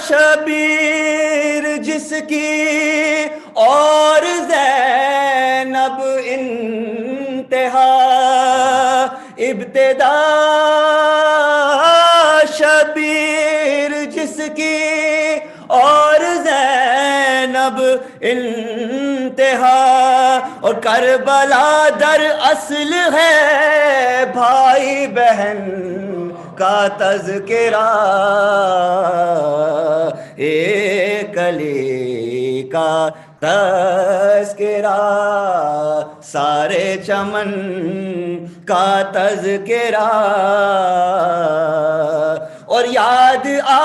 شبیر جس کی اور زینب انتہا، ابتدا شبیر جس کی اور زینب انتہا، اور کربلا در اصل ہے بھائی بہن کا تذکرہ، ایک علی کا تذکرہ، سارے چمن کا تذکرہ، اور یاد آ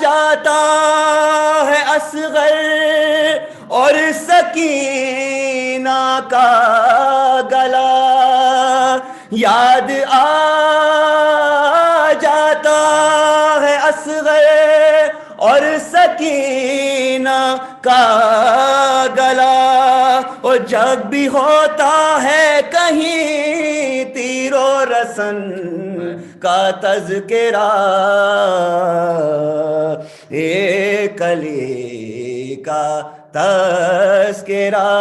جاتا ہے اصغر اور سکینہ کا گلا، یاد آ جاتا ہے اصغر اور سکینہ کا گلا، اور جب بھی ہوتا ہے کہیں تیر و رسن کا تذکرہ، ایک علی کا تذکرہ،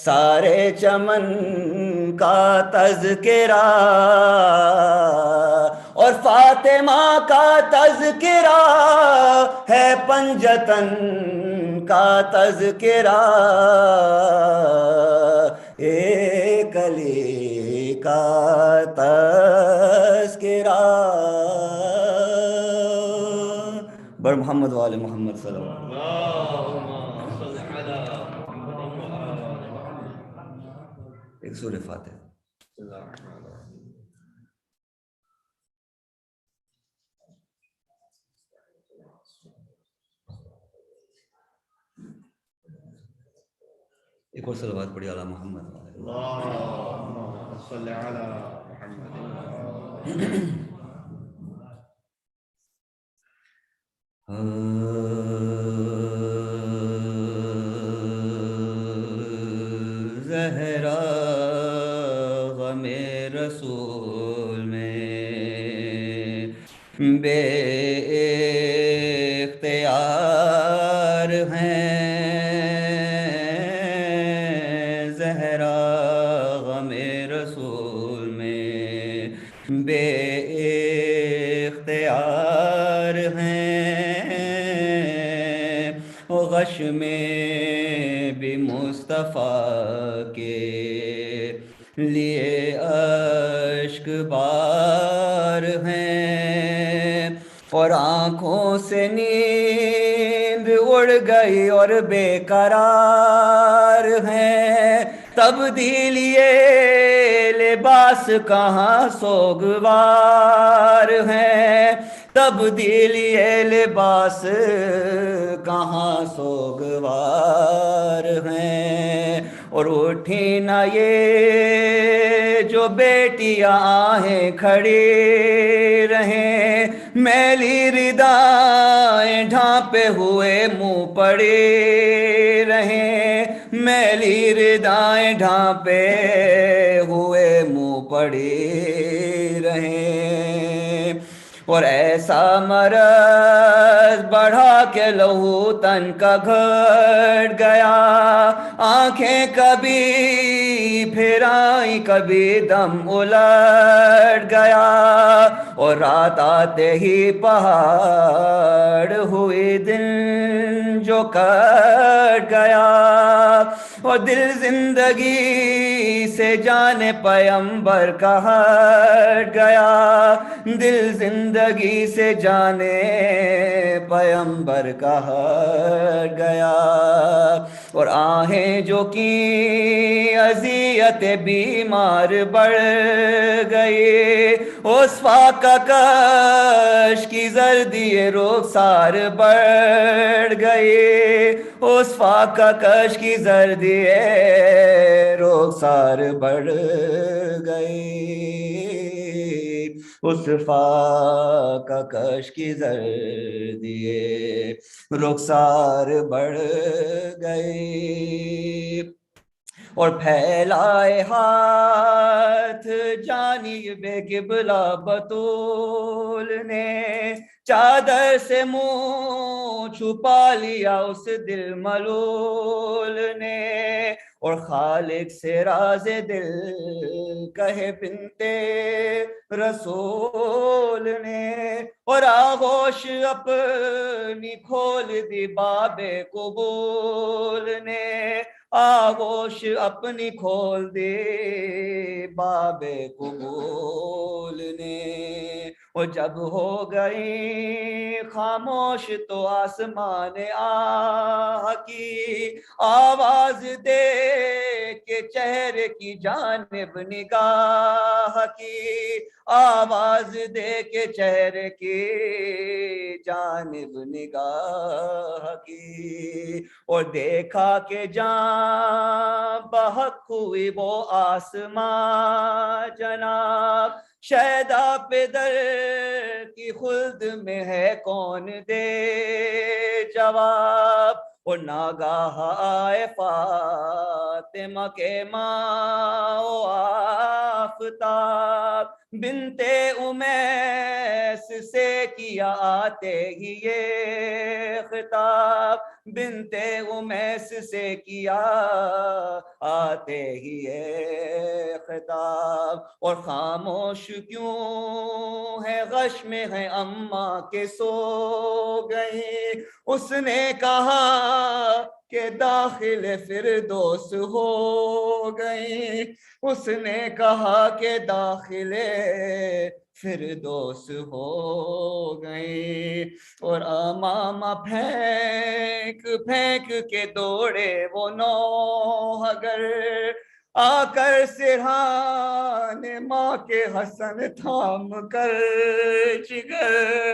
سارے چمن کا تذکرہ، اور فاطمہ کا تذکرہ ہے پنجتن کا تذکرہ، ایک علی کا تذکرہ، بر محمد وآل محمد صلی اللہ علیہ وسلم۔ ایک سورہ فاتحہ۔ ایک اور صلوات پڑھی علی محمد وآل محمد۔ اللهم صل على محمد زہرا غم رسول میں بے اختیار ہیں، زہرا غم رسول میں بے اختیار ہیں، غش میں بھی مصطفیٰ کے لیے اشک بار ہیں، اور آنکھوں سے نیند اڑ گئی اور بے قرار ہیں، تبدیلی لباس کہاں سوگوار ہیں، تبدیلی لباس کہاں سوگوار ہیں، اور اٹھی نہ یہ جو بیٹیاں آہیں کھڑی رہیں، میلی ردائیں ڈھانپے ہوئے منہ پڑی رہیں، میلی ردائیں ڈھانپے ہوئے منہ پڑی رہیں، اور ایسا مرض بڑھا کے لہو تن کا گھٹ گیا، آنکھیں کبھی پھر آئیں کبھی دم الٹ گیا، اور رات آتے ہی پہاڑ ہوئی دن جو کٹ گیا، اور دل زندگی سے جان پیمبر کا ہٹ گیا، دل زندگی سے جانے پیمبر کا ہٹ گیا، اور آہیں جو کی اذیت بیمار بڑھ گئی، اس فاقہ کش کی زردی رخسار بڑھ گئی، اس فاقہ کش کی زردی رخسار بڑھ گئی، اس فاقہ کش کی زردی رخسار بڑھ گئی، اور پھیلائے ہاتھ جانب قبلہ بطول نے، چادر سے منہ چھپا لیا اس دل ملول نے، اور خالق سے راز دل کہے بنتے رسول نے، اور آغوش اپنی کھول دی باب قبول نے، آغوش اپنی کھول دے باب قبول نے، اور جب ہو گئی خاموش تو آسمان آہ کی آواز دے کے چہرے کی جانب نگاہ کی، آواز دے کے چہرے کی جانب نگاہ کی، اور دیکھا کہ جان بحق ہوئی وہ آسمان جناب، شیدا پہ در کی خلد میں ہے کون دے جواب، اور ناگاہ آئے فاطمہ کے ماں و آفتاب، بنتے امیس سے کیا آتے ہی یہ خطاب، بنتے امیس سے کیا آتے ہی یہ خطاب، اور خاموش کیوں ہے غش میں ہے اماں کے سو گئی، اس نے کہا کہ داخل فردوس ہو گئی، اس نے کہا کہ داخل فردوس ہو گئی، اور امامہ پھینک پھینک کے دوڑے وہ نوحگر، آ کر سرہان ماں کے حسن تھام کر جگر،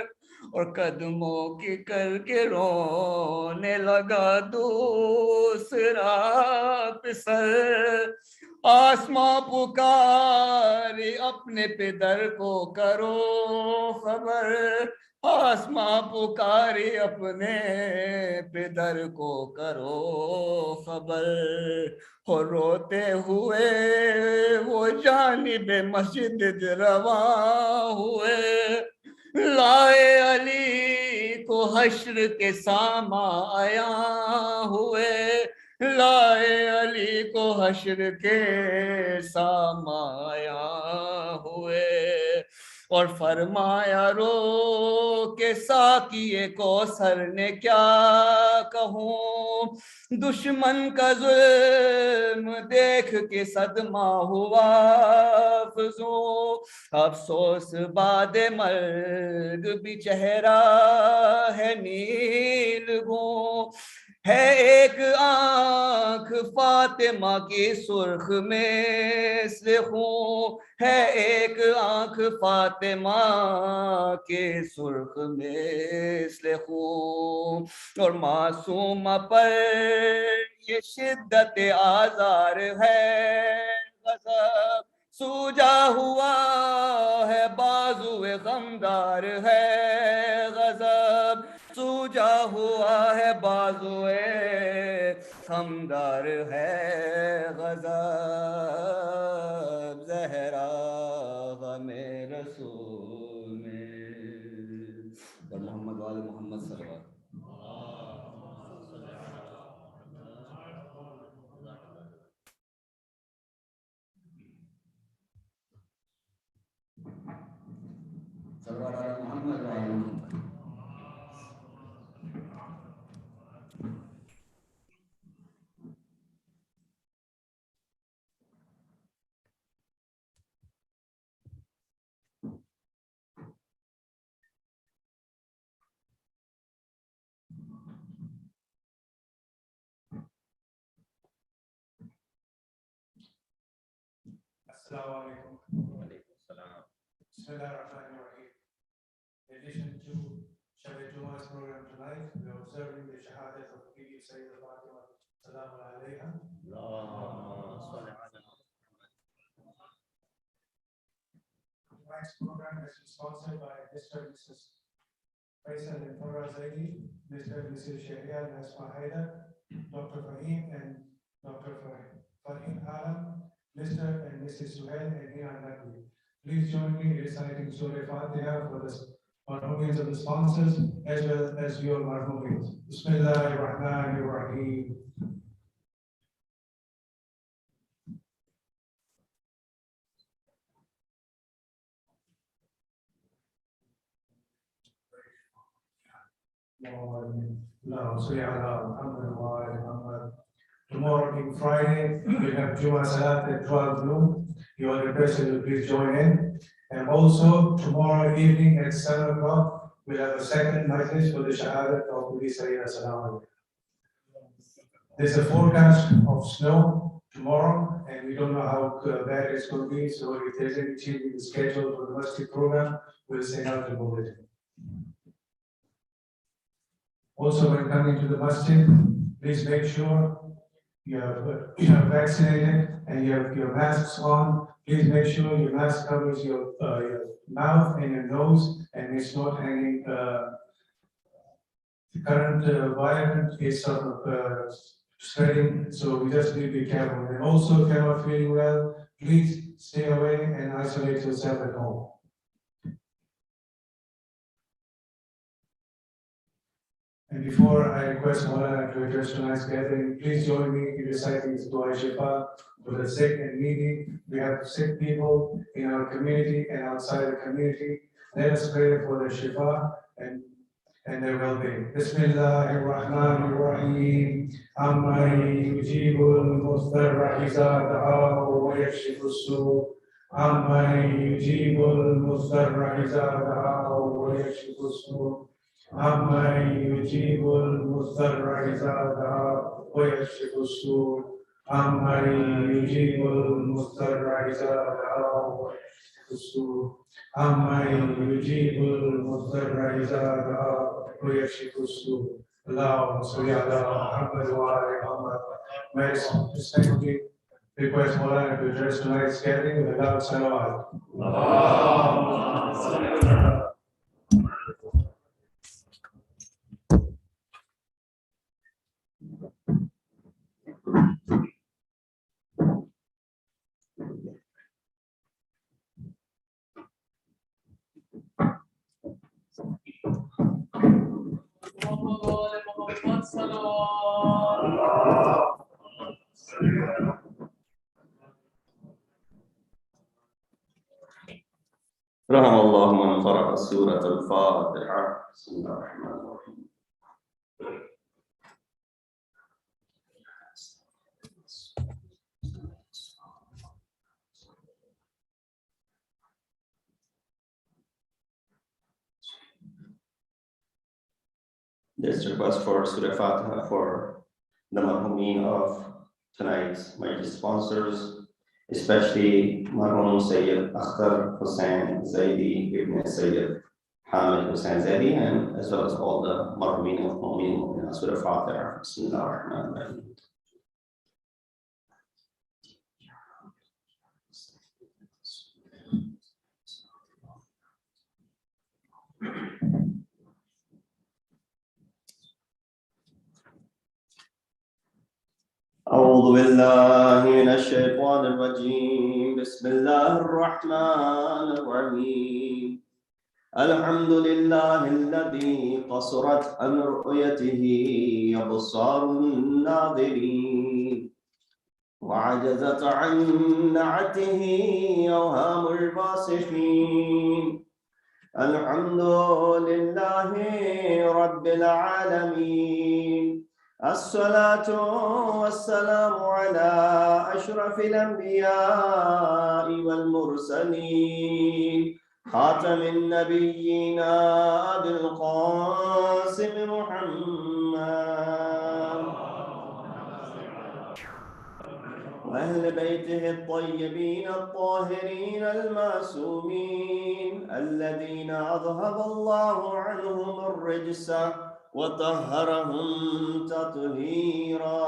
اور قدموں کی کر کے رونے لگا دوسرا پسر، آسماں پکاری اپنے پدر کو کرو خبر، آسماں پکاری اپنے پدر کو کرو خبر، اور روتے ہوئے وہ جانب مسجد رواں ہوئے، لائے علی کو حشر کے سامایا ہوئے، لائے علی کو حشر کے سامایا ہوئے، اور فرمایا رو کہ ساقی کوثر نے کیا کہوں، دشمن کا ظلم دیکھ کے صدمہ ہوا افزوں، افسوس بعد مرگ بھی چہرہ ہے نیلگوں، ہے ایک آنکھ فاطمہ کی سرخ مثل خون، ہے ایک آنکھ فاطمہ کے سرخ مثل خون، اور معصوم پر یہ شدت آزار ہے غضب، سوجا ہوا ہے بازو غمدار ہے غضب، سوجا ہوا ہے بازو غمدار ہے غضب، زہرا غم رسول میں सल्लल्लाहु अलैहि मोहम्मद व आले Mohammad. Assalamu alaikum. Bismillahirrahmanirrahim. In addition to Shahadat Juma's program tonight, we are observing the Shahadat of Bibi Sayyidah Fatima. Salamu alayha. Tonight's program has been sponsored by Mr. and Mrs. Faisal and Farah Zaidi, Mr. and Mrs. Shahriar Nasma Haidar, Dr. Fahim and Dr. Fahim Alam, Mr. and Mrs. Suhail and Ian Nakwi. Please join me in reciting Surah Fatiha for the marhumins of the sponsors as well as your marhumins. Bismillahirrahmanirrahim. Tomorrow being Friday, we have Juma Salat at 12 noon. You are requested to please join in. And also tomorrow evening at 7 o'clock, we have a second majlis for the Shahadat of Bibi Sayyidah Salam. There's a forecast of snow tomorrow, and we don't know how bad it's going to be. So if there's any change in the schedule for the masjid program, we'll send out the bulletin. Also, when coming to the masjid, please make sure you are vaccinated and you have your masks on. Please make sure your mask covers your mouth and your nose, and it's not hanging. The current variant is sort of spreading, so we just need to be careful. And also, if you're not feeling well, please stay away and isolate yourself at home. And before I request Maulana to address tonight's gathering, please join me in reciting this Dua Shifa for the sick and needy. We have sick people in our community and outside the community. Let us pray for their Shifa and their well-being. Bismillahirrahmanirrahim. Amman yujibul mudtarra iza da'ahu wa yakshifu as-su'. Amman yujibul mudtarra iza da'ahu wa yakshifu as-su'. Amman yujibul mudtarra iza da'ahu wa yakshifu as-su'. Amman yujibul mudtarra iza da'ahu wa yakshifu as-su'. Amman yujibul mudtarra iza da'ahu ويكشف السوء. اللهم صل على محمد وعلى محمد. May I respectfully request Maulana to address tonight's gathering with a loud salawat. Muhammad sallallahu رحم الله من قرأ سورة الفاتحة. بسم الله الرحمن الرحيم. This request for Surah Fatiha for the marhumin of tonight's majlis sponsors, especially marhum Sayyid Akhtar Hussain Zaidi ibn Sayyid Hamid Hussain Zaidi, and as well as all the marhumin of Mu'min Surah Fatiha. Bismillah ar-Rahman ar-Rahim. أعوذ بالله من الشيطان الرجيم. بسم الله الرحمن الرحيم. الحمد لله الذي قصرت عن رؤيته أبصار الناظرين وعجزت عن نعته أوهام الباصقين. الحمد لله رب العالمين الصلاة والسلام على أشرف الأنبياء والمرسلين خاتم النبيين أبي القاسم محمد وأهل بيته الطيبين الطاهرين المعصومين الذين أذهب الله عنهم الرجس وطهرهم تطهيرا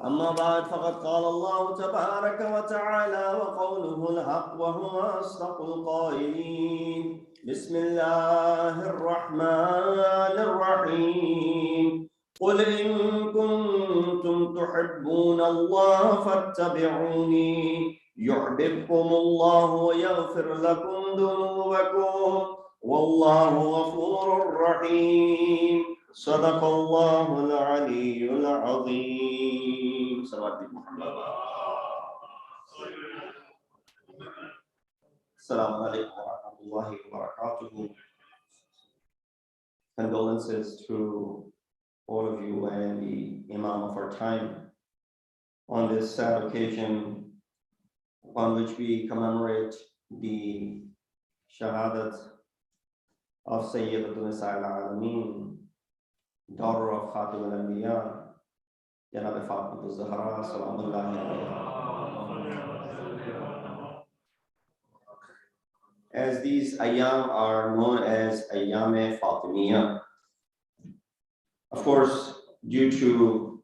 أما بعد فقد قال الله تبارك وتعالى وقوله الحق وهو أصدق القائلين بسم الله الرحمن الرحيم قل إن كنتم تحبون الله فاتبعوني يحببكم الله ويغفر لكم ذنوبكم والله غفور رحيم صدق الله العلي العظيم. Assalamu alaikum wa rahmatullahi wa barakatuh. Condolences to all of you and the Imam of our time on this sad occasion on which we commemorate the Shahadat of Sayyidatun al-Alameen, daughter of Fatima al-Anbiya, Janab Fatima al-Zahra, salamullahi alayha. As these ayyam are known as ayyam Fatimiyya. Of course, due to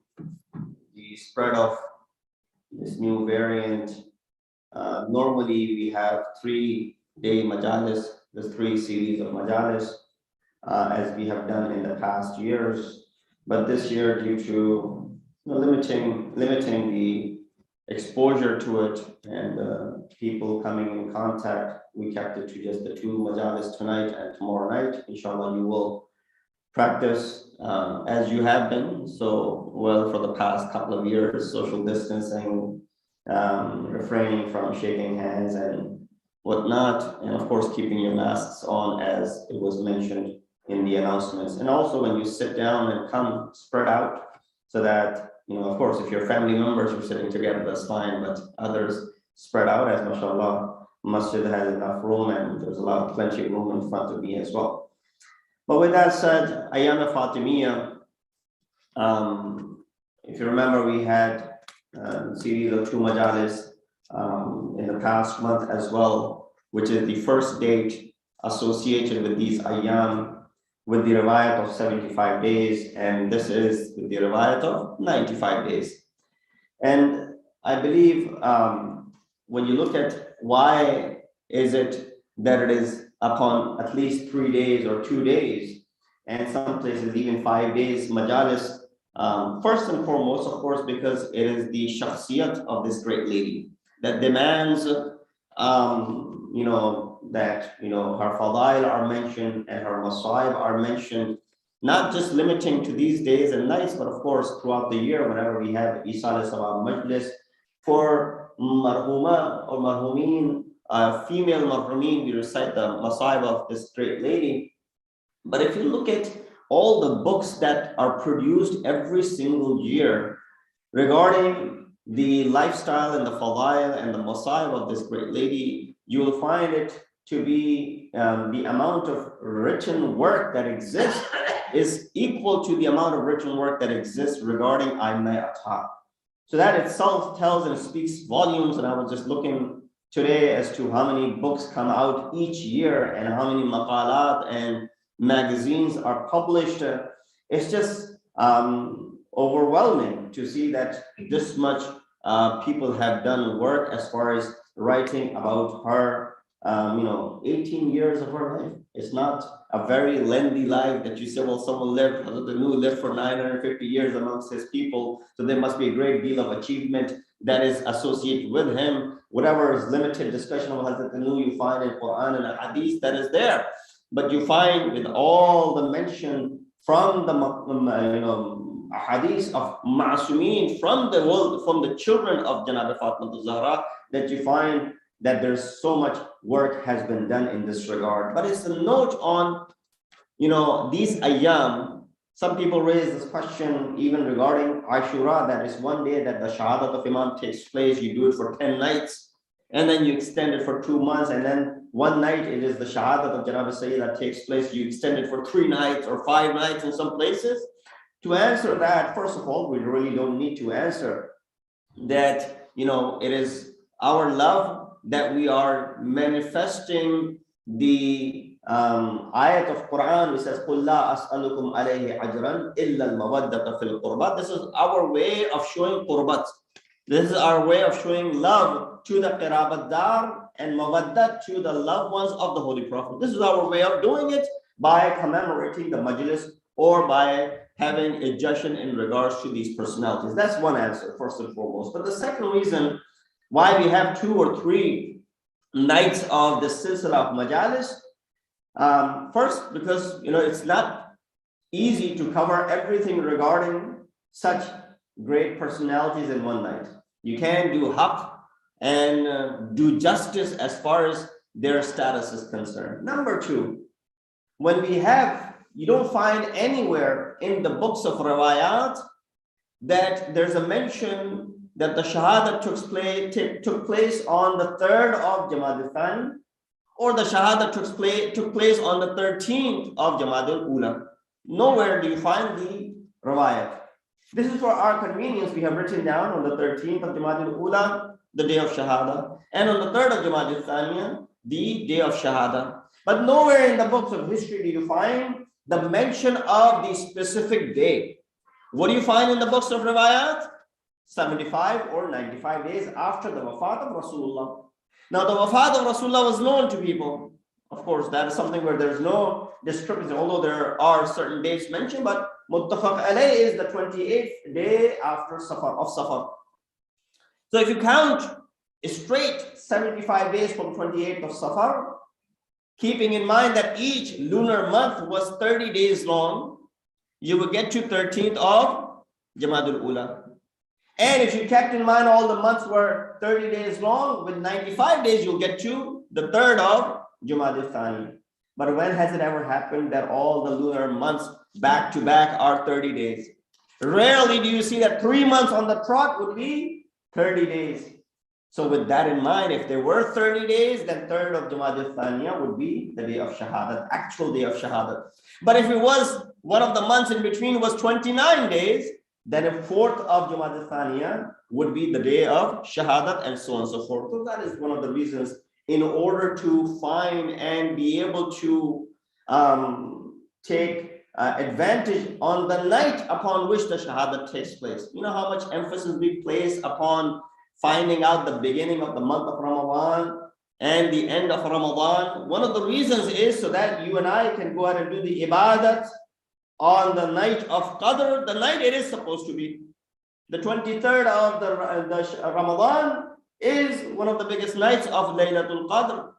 the spread of this new variant, normally we have 3-day majalis, the 3 series of majalis, as we have done in the past years. But this year, due to limiting the exposure to it and people coming in contact, we kept it to just the 2 majalis tonight and tomorrow night. Inshallah, you will practice as you have been so well for the past couple of years, social distancing, refraining from shaking hands and whatnot, and of course keeping your masks on as it was mentioned in the announcements. And also when you sit down and come spread out so that, of course, if your family members are sitting together, that's fine, but others spread out, as mashallah, masjid has enough room and there's plenty of room in front of me as well. But with that said, Ayyam Fatimiyya, if you remember, we had a series of 2 majalis in the past month as well, which is the first date associated with these ayyam with the riwayat of 75 days, and this is with the riwayat of 95 days. And I believe when you look at why is it that it is upon at least 3 days or 2 days, and some places even 5 days majalis, first and foremost, of course, because it is the shakhsiyat of this great lady that demands, that her fadail are mentioned and her masaib are mentioned, not just limiting to these days and nights, but of course throughout the year whenever we have Isal Sabah Majlis for marhuma or marhumin, female marhumin, we recite the masaib of this great lady. But if you look at all the books that are produced every single year regarding the lifestyle and the fadail and the masaib of this great lady, you will find it to be the amount of written work that exists is equal to the amount of written work that exists regarding Aimma Atha. So that itself tells and speaks volumes. And I was just looking today as to how many books come out each year and how many maqalat and magazines are published. It's just overwhelming to see that this much people have done work as far as writing about her 18 years of her life. It's not a very lengthy life that you say, well, someone lived, Hazrat lived for 950 years amongst his people, so there must be a great deal of achievement that is associated with him. Whatever is limited discussion of Hazrat you find in Quran and Hadith, that is there. But you find with all the mention from the hadith of ma'asumin from the world, from the children of Janab Fatima al-Zahra, that you find that there's so much work has been done in this regard. But it's a note on, these ayyam. Some people raise this question even regarding Ashura, that is one day that the Shahadat of Imam takes place. You do it for 10 nights, and then you extend it for 2 months, and then one night it is the Shahadat of Janab Sayyid that takes place. You extend it for 3 nights or 5 nights in some places. To answer that, first of all, we really don't need to answer that, it is our love that we are manifesting the ayat of Quran which says, "Qul la as'alukum alayhi ajran illa al-mawaddata fil qurbat." This is our way of showing qurbat. This is our way of showing love to the qirabat-dar and mawaddat to the loved ones of the Holy Prophet. This is our way of doing it, by commemorating the majlis or by having a jashan in regards to these personalities. That's one answer, first and foremost. But the second reason why we have 2 or 3 nights of the silsila of majalis, first, because it's not easy to cover everything regarding such great personalities in one night. You can do haqq and do justice as far as their status is concerned. Number 2, you don't find anywhere in the books of riwayat that there's a mention that the Shahadat took place on the 3rd of Jamad al-Thani, or the Shahadat took place on the 13th of Jamad al-Ula. Nowhere do you find the riwayat. This is for our convenience. We have written down on the 13th of Jamad al-Ula, the day of Shahada, and on the 3rd of Jamad al-Thaniya, the day of Shahada. But nowhere in the books of history do you find the mention of the specific day. What do you find in the books of riwayat? 75 or 95 days after the wafat of Rasulullah. Now, the wafat of Rasulullah was known to people. Of course, that is something where there's no discrepancy, although there are certain dates mentioned, but muttafaq alayh is the 28th day after Safar. So if you count straight 75 days from 28th of Safar, keeping in mind that each lunar month was 30 days long, you will get to 13th of Jamad al-Ula. And if you kept in mind all the months were 30 days long, with 95 days, you'll get to the 3rd of Jamad al-Thani. But when has it ever happened that all the lunar months back to back are 30 days? Rarely do you see that 3 months on the trot would be 30 days. So with that in mind, if there were 30 days, then 3rd of Jamad al-Thaniya would be the day of Shahadat, actual day of Shahadat. But if it was one of the months in between was 29 days, then a 4th of Jamad al-Thaniya would be the day of Shahadat, and so on and so forth. So that is one of the reasons, in order to find and be able to take advantage on the night upon which the Shahadat takes place. You know how much emphasis we place upon finding out the beginning of the month of Ramadan and the end of Ramadan. One of the reasons is so that you and I can go ahead and do the ibadat on the night of Qadr, the night it is supposed to be. The 23rd of the Ramadan is one of the biggest nights of Laylatul Qadr,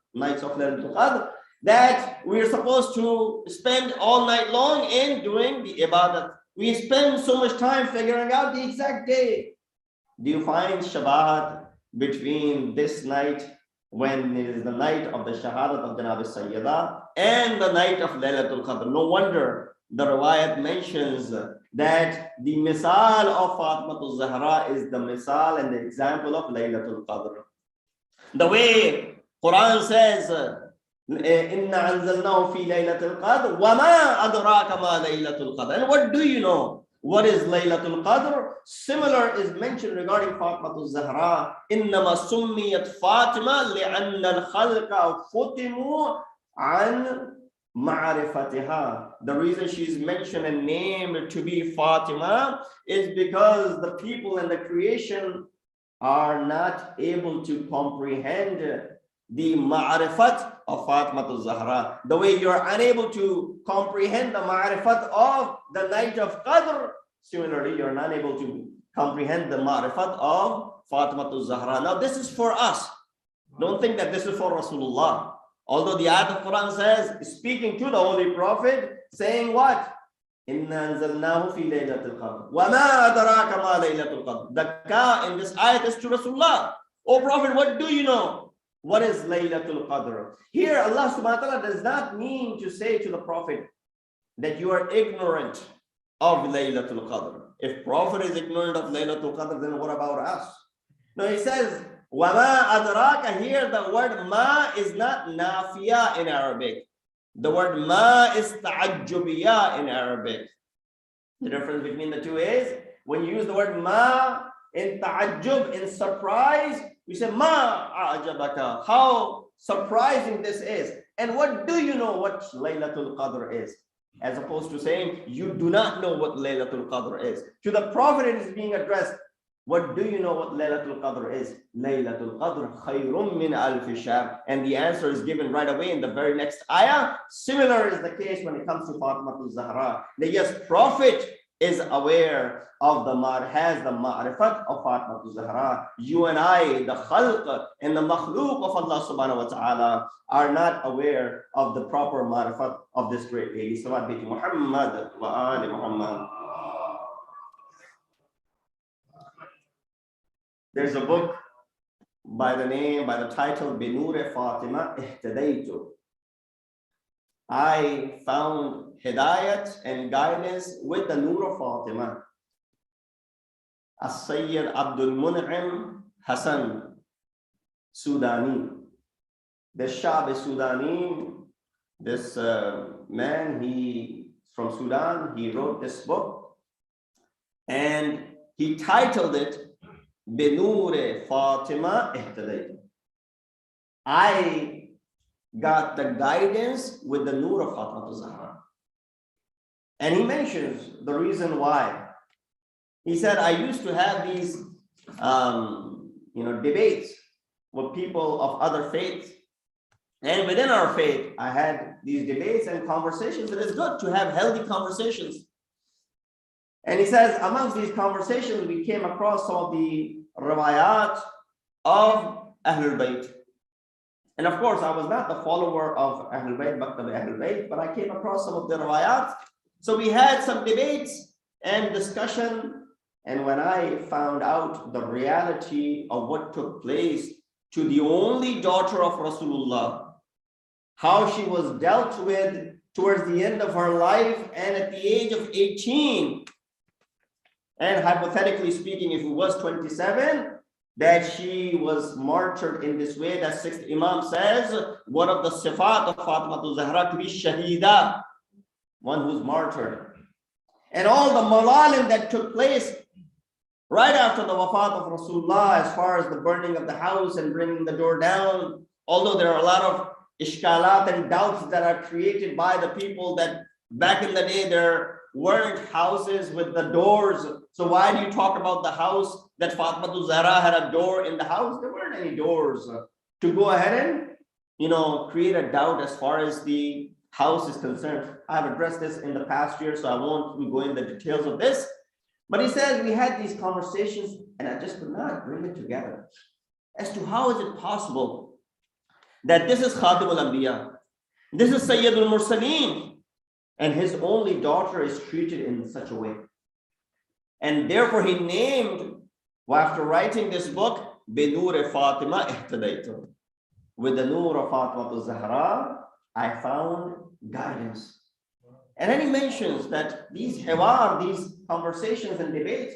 that we are supposed to spend all night long in doing the ibadat. We spend so much time figuring out the exact day. Do you find shabahat between this night, when it is the night of the Shahadat of Janab Sayyida, and the night of Laylatul Qadr? No wonder the riwayat mentions that the misal of Fatima al-Zahra is the misal and the example of Laylatul Qadr. The way Quran says, Inna anzalnahu fi Laylatul Qadr, wa ma adraka ma Laylatul Qadr. And what do you know? What is Laylatul Qadr? Similar is mentioned regarding Fatima al-Zahra. Innama summiyat Fatima li'anna al-khalqa futimu an ma'rifatiha. The reason she's mentioned and named to be Fatima is because the people and the creation are not able to comprehend the ma'rifat of Fatima al-Zahra. The way you're unable to comprehend the ma'rifat of the night of Qadr, similarly, you're not able to comprehend the ma'rifat of Fatima al-Zahra. Now, this is for us. Don't think that this is for Rasulullah. Although the ayat of Quran says, speaking to the Holy Prophet, saying what? Inna anzalnahu fi laylatul qadr. Wa ma adraka ma laylatul qadr. The ka in this ayat is to Rasulullah. O Prophet, what do you know? What is Laylatul Qadr? Here, Allah subhanahu wa ta'ala does not mean to say to the Prophet that you are ignorant of Laylatul Qadr. If Prophet is ignorant of Laylatul Qadr, then what about us? No, he says, وَمَا أَدْرَاكَ. Here, the word ma is not nafiya in Arabic. The word ma is ta'ajjubiya in Arabic. The difference between the two is, when you use the word ma in ta'ajjub, in surprise, you say, ma a'jabaka. How surprising this is. And what do you know what Laylatul Qadr is? As opposed to saying, you do not know what Laylatul Qadr is. To the Prophet, it is being addressed. What do you know what Laylatul Qadr is? Laylatul Qadr khayrun min alfi shahr. And the answer is given right away in the very next ayah. Similar is the case when it comes to Fatima al-Zahra. That yes, Prophet is aware of has the ma'rifat of Fatima al-Zahra. You and I, the khalq and the makhluk of Allah subhanahu wa ta'ala, are not aware of the proper ma'rifat of this great lady. Salawat bi Muhammad wa ali Muhammad. There's a book by the title Binure Fatima Ihtadaytu. I found hidayat and guidance with the Nur of Fatima. As-Sayyid Abdul Mun'im Hassan, Sudani. The Shab is Sudani. This man, he from Sudan, he wrote this book and he titled it Binure Fatima Ihtadaytu. I got the guidance with the Nur of Fatima al-Zahra. And he mentions the reason why. He said, I used to have these debates with people of other faiths. And within our faith, I had these debates and conversations. It is good to have healthy conversations. And he says, amongst these conversations, we came across some of the riwayat of Ahlul Bayt. And of course, I was not the follower of Ahlul Bayt, Ahlul Bayt, but I came across some of the riwayat. So we had some debates and discussion. And when I found out the reality of what took place to the only daughter of Rasulullah, how she was dealt with towards the end of her life and at the age of 18, and hypothetically speaking, if it was 27, that she was martyred in this way, that sixth Imam says, one of the sifat of Fatima al-Zahra to be shahida, one who's martyred. And all the malalim that took place right after the wafat of Rasulullah, as far as the burning of the house and bringing the door down, although there are a lot of ishkalat and doubts that are created by the people that back in the day there weren't houses with the doors. So why do you talk about the house that Fatima al-Zahra had a door in the house? There weren't any doors to go ahead and create a doubt as far as the house is concerned. I've addressed this in the past year, so I won't go into the details of this. But he says we had these conversations and I just could not bring it together as to how is it possible that this is Khatim al-Anbiya, this is Sayyid al-Mursaleen, and his only daughter is treated in such a way. And therefore he named, after writing this book, Binure Fatima Ihtadaytu. With the Nur of Fatima al-Zahra, I found guidance. And then he mentions that these hiwar, these conversations and debates,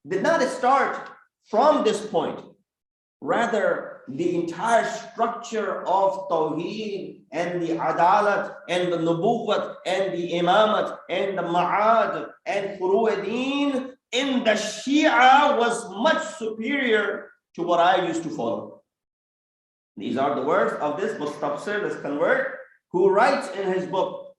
did not start from this point. Rather, the entire structure of Tawheed and the Adalat and the Nubuwwat and the Imamat and the Ma'ad and Furu'adeen in the Shia was much superior to what I used to follow. These are the words of this Mustafsir, this convert, who writes in his book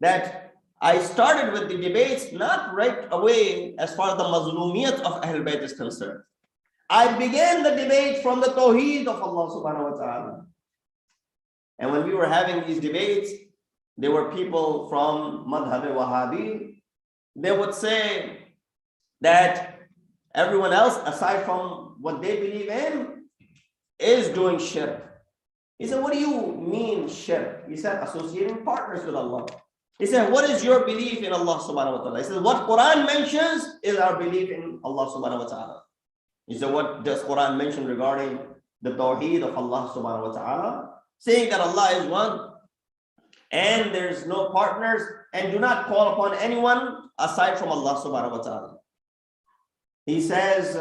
that I started with the debates not right away as far as the Mazlumiyat of Ahl Bayt is concerned. I began the debate from the Tawheed of Allah subhanahu wa ta'ala. And when we were having these debates, there were people from Madhab-e-Wahhabi. They would say that everyone else, aside from what they believe in, is doing shirk. He said, what do you mean shirk? He said, associating partners with Allah. He said, what is your belief in Allah subhanahu wa ta'ala? He says, what Quran mentions is our belief in Allah subhanahu wa ta'ala. He said, what does Quran mention regarding the tawheed of Allah subhanahu wa ta'ala? Saying that Allah is one and there's no partners, and do not call upon anyone aside from Allah subhanahu wa ta'ala. He says,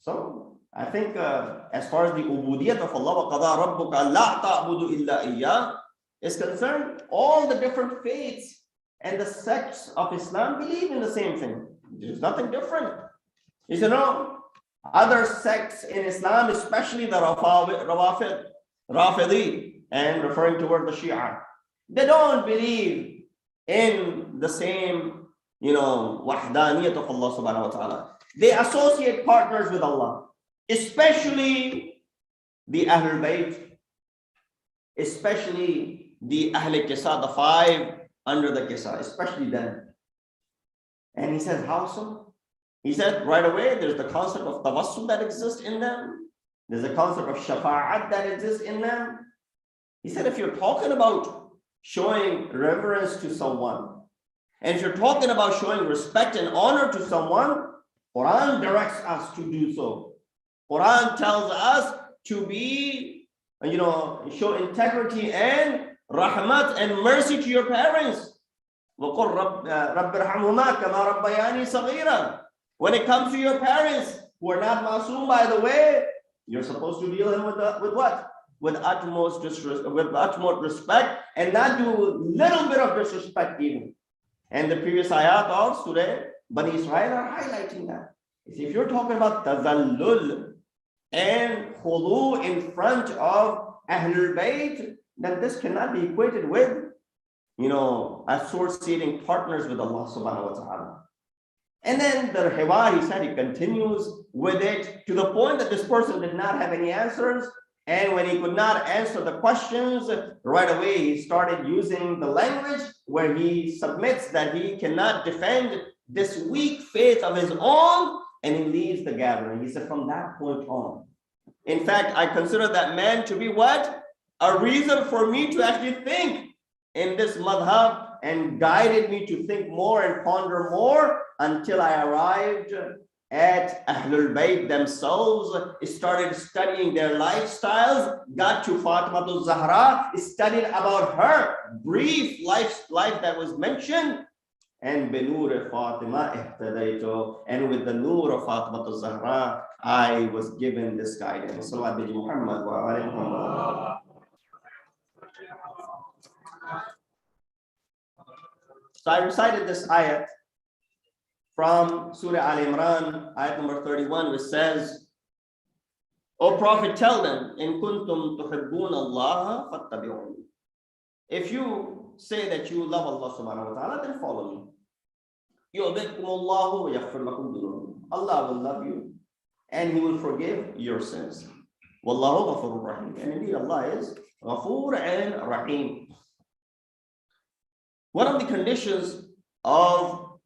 so I think as far as the ubudiyat of Allah, وَقَضَى رَبُّكَ لَا تَعْبُدُ إِلَّا إِيَّاهُ is concerned, all the different faiths and the sects of Islam believe in the same thing. There's nothing different. He said, no, other sects in Islam, especially the Rafidi, and referring toward the Shia, they don't believe in the same, wahdaniyat of Allah subhanahu wa ta'ala. They associate partners with Allah, especially the Ahlul Bayt, especially the Ahl Qisa, the 5 under the Qisa, especially them. And he says, how so? He said right away, there's the concept of tawassul that exists in them. There's a concept of shafa'at that exists in them. He said, if you're talking about showing reverence to someone, and if you're talking about showing respect and honor to someone, Quran directs us to do so. Quran tells us to be, show integrity and rahmat and mercy to your parents. When it comes to your parents who are not masoom, by the way, you're supposed to deal with what? With utmost respect, and not do a little bit of disrespect even. And the previous ayat of today, Bani Israel are highlighting that. If you're talking about tazallul and khudu in front of Ahlul Bayt, then this cannot be equated with, associating partners with Allah subhanahu wa ta'ala. And then the Hiwar, he said, he continues with it to the point that this person did not have any answers. And when he could not answer the questions, right away he started using the language where he submits that he cannot defend this weak faith of his own, and he leaves the gathering. He said, from that point on, in fact, I consider that man to be what? A reason for me to actually think in this madhab, and guided me to think more and ponder more until I arrived at Ahlul Bayt themselves, started studying their lifestyles, got to Fatima al-Zahra, studied about her brief life that was mentioned, and بِنُورِ فَاطِمَةِ اهْتَدَيْتُ, and with the nur of Fatima al-Zahra, I was given this guidance. So I recited this ayat from Surah Al-Imran, ayat number 31, which says, O Prophet, tell them, in kuntum tuhibbun Allah fattabi'un. If you say that you love Allah subhanahu wa ta'ala, then follow me. Yu'bidkum Allahu wa yaghfir lakum dhunubakum. Allah will love you and He will forgive your sins. Wallahu ghafurur rahim. And indeed Allah is Ghafur and Rahim. One of the conditions of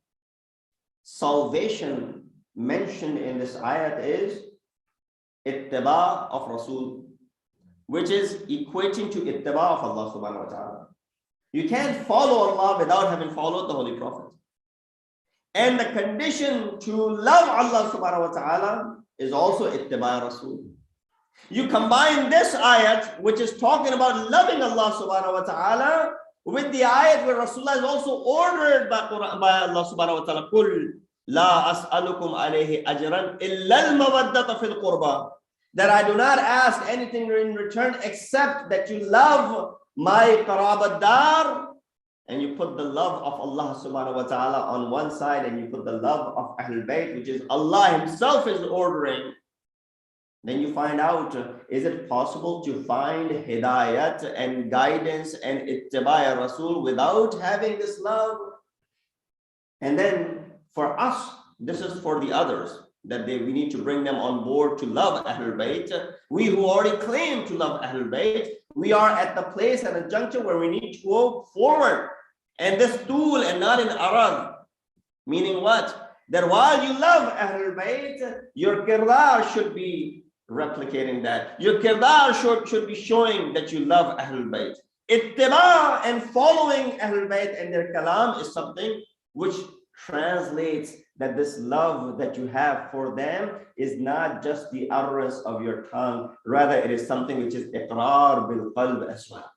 salvation mentioned in this ayat is ittiba of Rasul, which is equating to ittiba of Allah subhanahu wa ta'ala. You can't follow Allah without having followed the Holy Prophet. And the condition to love Allah subhanahu wa ta'ala is also ittiba Rasul. You combine this ayat, which is talking about loving Allah subhanahu wa ta'ala, with the ayat where Rasulullah is also ordered by Allah subhanahu wa ta'ala, Kul la as'alukum alayhi ajran illa al-mawaddata fil qurba, that I do not ask anything in return except that you love my qarabat dar, and you put the love of Allah subhanahu wa ta'ala on one side, and you put the love of Ahlul Bayt, which is Allah Himself is ordering. Then you find out, is it possible to find hidayat and guidance and ittiba Rasul without having this love? And then for us, this is for the others, that we need to bring them on board to love Ahlul Bayt. We who already claim to love Ahlul Bayt, we are at the place and a juncture where we need to go forward. And this tool and not in arad. Meaning what? That while you love Ahlul Bayt, your kirdar should be replicating that. Your kirdar should be showing that you love Ahlul Bayt. Ittiba and following Ahlul Bayt and their kalam is something which translates that this love that you have for them is not just the utterance of your tongue, rather it is something which is iqrar bil qalb as well.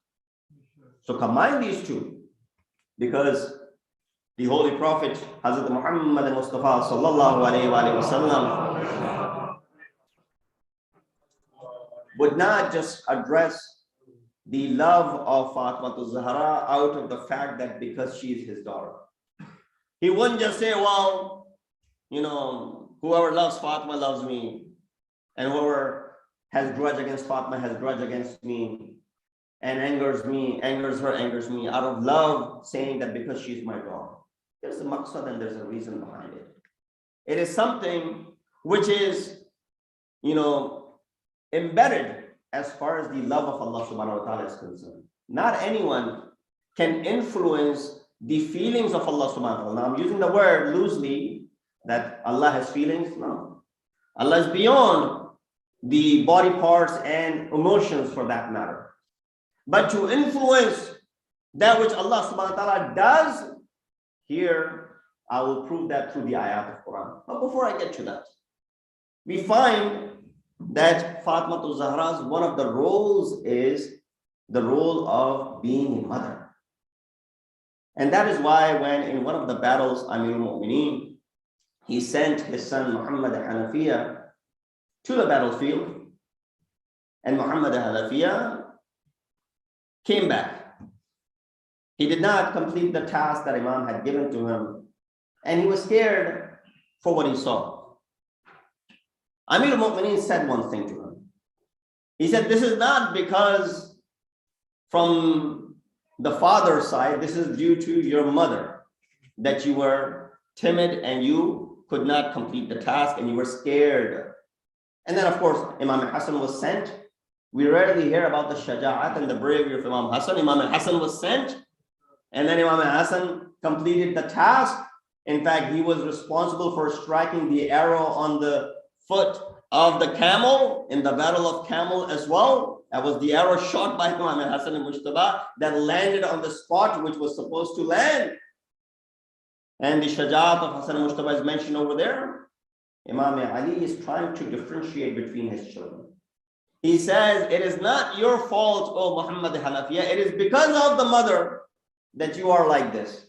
So combine these two, because the Holy Prophet Hazrat Muhammad Mustafa sallallahu alayhi wa sallam would not just address the love of Fatima al-Zahra out of the fact that because she is his daughter. He wouldn't just say, well, you know, whoever loves Fatima loves me, and whoever has grudge against Fatima has grudge against me, and angers her, angers me, out of love, saying that because she's my daughter. There's a maqsad and there's a reason behind it. It is something which is, you know, embedded as far as the love of Allah subhanahu wa ta'ala is concerned. Not anyone can influence the feelings of Allah subhanahu wa ta'ala. Now I'm using the word loosely, that Allah has feelings. No. Allah is beyond the body parts and emotions for that matter. But to influence that which Allah subhanahu wa ta'ala does, here I will prove that through the ayat of Quran. But before I get to that, we find that Fatima al-Zahra's one of the roles is the role of being a mother. And that is why when in one of the battles, Amir al-Mu'mineen, he sent his son Muhammad Hanafiya to the battlefield, and Muhammad Hanafiya came back. He did not complete the task that Imam had given to him, and he was scared for what he saw. Amir al-Mu'mineen said one thing to him. He said, this is not because from the father's side, this is due to your mother, that you were timid and you could not complete the task and you were scared. And then of course, Imam Hassan was sent. We rarely hear about the shaja'at and the bravery of Imam Hassan. Imam Hassan was sent, and then Imam Hassan completed the task. In fact, he was responsible for striking the arrow on the foot of the camel in the battle of Camel as well. That was the arrow shot by Imam Hassan al-Mujtaba that landed on the spot which was supposed to land. And the shaja'at of Hassan al-Mujtaba is mentioned over there. Imam Ali is trying to differentiate between his children. He says, it is not your fault, O Muhammad Hanafiya, it is because of the mother that you are like this.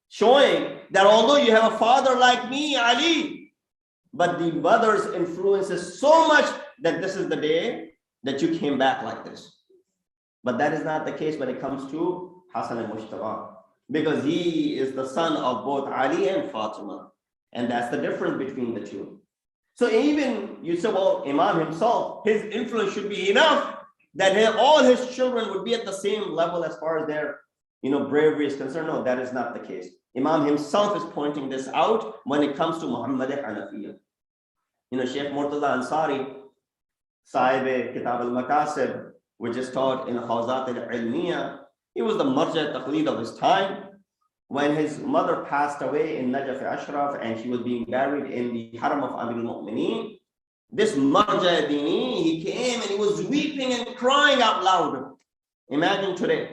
Showing that although you have a father like me, Ali, but the mother's influence is so much that this is the day that you came back like this. But that is not the case when it comes to Hassan al-Mujtaba, because he is the son of both Ali and Fatima. And that's the difference between the two. So even you say, well, Imam himself, his influence should be enough that all his children would be at the same level as far as their, bravery is concerned. No, that is not the case. Imam himself is pointing this out when it comes to Muhammad Hanafiya. Sheikh Murtaza Ansari, Sahib Kitab al-Makasib, which is taught in Hazrat al-Ilmiya, he was the marja taqleed of his time. When his mother passed away in Najaf Ashraf and she was being buried in the Haram of Amir al-Mu'mineen, this marja dini, he came and he was weeping and crying out loud. Imagine today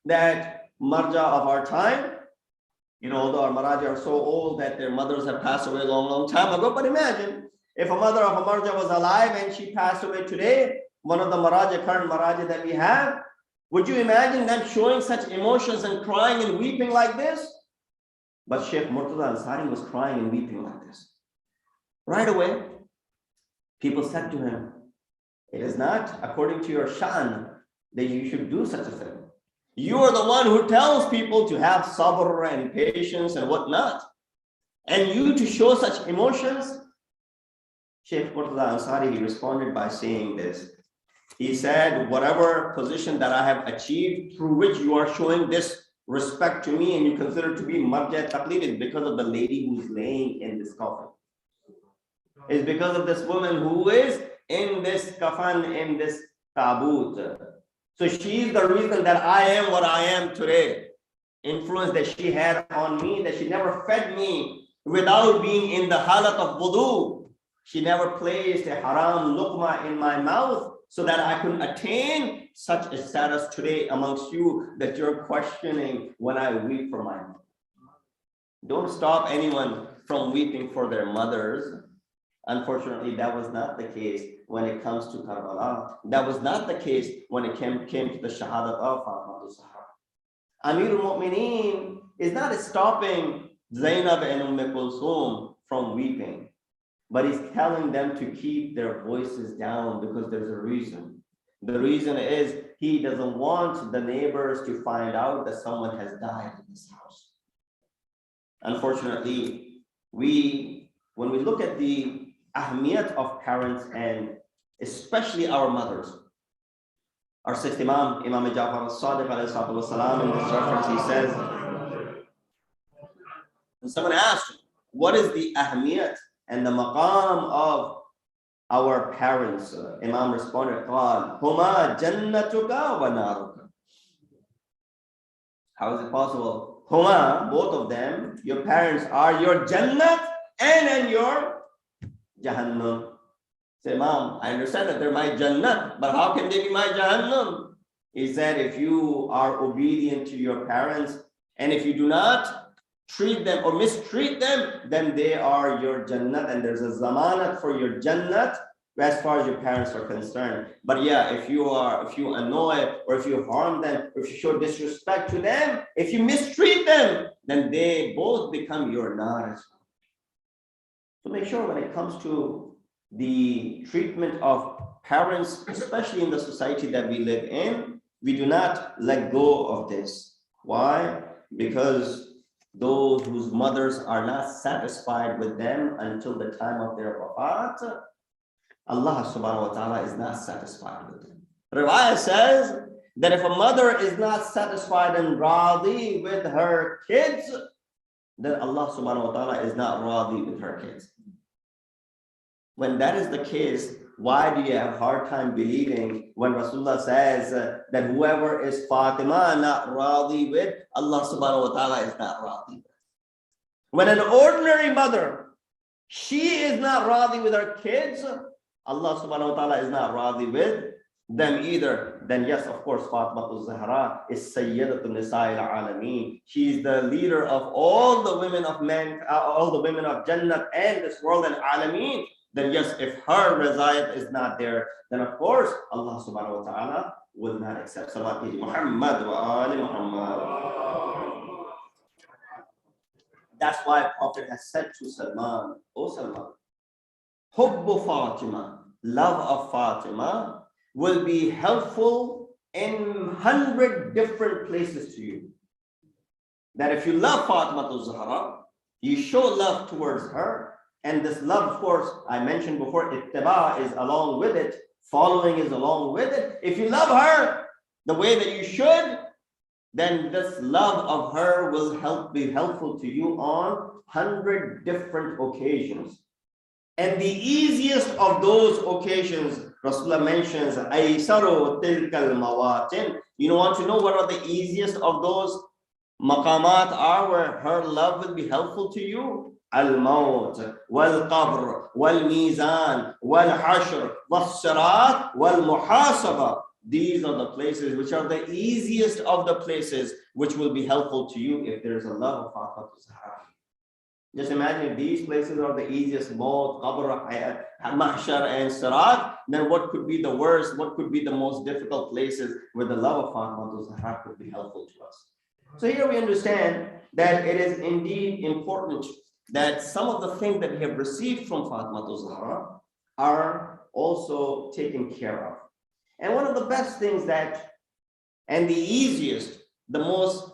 that marja of our time, although our maraji are so old that their mothers have passed away a long, long time ago, but imagine if a mother of a marja was alive and she passed away today, one of the current maraji that we have, would you imagine them showing such emotions and crying and weeping like this? But Sheikh Murtaza Ansari was crying and weeping like this. Right away, people said to him, it is not according to your shan that you should do such a thing. You are the one who tells people to have sabr and patience and whatnot. And you to show such emotions? Sheikh Murtaza Ansari, he responded by saying this. He said, whatever position that I have achieved through which you are showing this respect to me and you consider to be marja taqleed is because of the lady who's laying in this coffin. It's because of this woman who is in this kafan, in this tabut. So she's the reason that I am what I am today. Influence that she had on me, that she never fed me without being in the halat of wudu. She never placed a haram luqma in my mouth. so that I could attain such a status today amongst you that you're questioning when I weep for my mother. Don't stop anyone from weeping for their mothers. Unfortunately, that was not the case when it comes to Karbala. That was not the case when it came to the Shahadat of Fatima al-Zahra. Amirul Mu'mineen is not stopping Zainab and Kulthum from weeping, but he's telling them to keep their voices down because there's a reason. The reason is he doesn't want the neighbors to find out that someone has died in this house. Unfortunately, when we look at the ahmiyat of parents and especially our mothers, our sixth Imam, Imam Ja'far al-Sadiq alayhi wasalam, in this reference, he says, when someone asked, what is the ahmiyat and the maqam of our parents? Imam responded, قال هما جنتك ونارك. How is it possible? Huma, both of them, your parents are your Jannat and your Jahannam. Say, Mom, I understand that they're my Jannat, but how can they be my Jahannam? He said, if you are obedient to your parents and if you do not treat them or mistreat them, then they are your Jannat and there's a zamanat for your Jannat as far as your parents are concerned. But yeah, if you annoy or if you harm them, or if you show disrespect to them, if you mistreat them, then they both become your nar. So make sure when it comes to the treatment of parents, especially in the society that we live in, we do not let go of this. Why? Because those whose mothers are not satisfied with them until the time of their wafat, Allah subhanahu wa ta'ala is not satisfied with them. Riwayah says that if a mother is not satisfied and radi with her kids, then Allah subhanahu wa ta'ala is not radi with her kids. When that is the case, why do you have a hard time believing when Rasulullah says that whoever is Fatima not radi with, Allah subhanahu wa ta'ala is not radi with? When an ordinary mother, she is not radi with her kids, Allah subhanahu wa ta'ala is not radi with them either. Then yes, of course, Fatima al-Zahra is Sayyidatun Nisa'il Alameen. She is the leader of all the women of men, all the women of Jannat and this world and Alameen. Then yes, if her reside is not there, then of course Allah subhanahu wa ta'ala will not accept. Salawat Muhammad wa ali Muhammad. That's why Prophet has said to Salman, O Salman, Hubbu Fatima, love of Fatima, will be helpful in 100 different places to you. That if you love Fatima al-Zahra, you show love towards her, and this love, of course, I mentioned before, ittiba is along with it, following is along with it. If you love her the way that you should, then this love of her will be helpful to you on 100 different occasions. And the easiest of those occasions, Rasulullah mentions, Aysaru tilkal mawatin. You want to know what are the easiest of those maqamat are where her love will be helpful to you? Al-Maut, wal-Qabr, wal-Mizan, wal-Hashr, wal-Sirat, wal-Muhasaba. These are the places which are the easiest of the places which will be helpful to you if there is a love of Fatima al-Zahra. Just imagine if these places are the easiest, Maut, Qabr, Mahshar, and Sirat, then what could be the worst, what could be the most difficult places where the love of Fatima al-Zahra could be helpful to us. So here we understand that it is indeed important that some of the things that we have received from Fatima al-Zahra are also taken care of. And one of the best things and the easiest, the most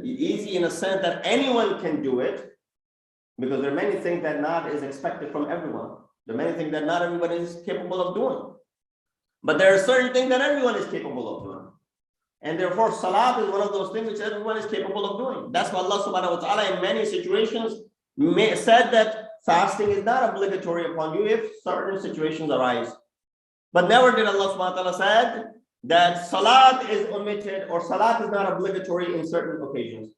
easy in a sense that anyone can do it, because there are many things that not is expected from everyone. There are many things that not everyone is capable of doing. But there are certain things that everyone is capable of doing. And therefore, salat is one of those things which everyone is capable of doing. That's why Allah subhanahu wa ta'ala in many situations said that fasting is not obligatory upon you if certain situations arise. But never did Allah subhanahu wa ta'ala said that salat is omitted or salat is not obligatory in certain occasions.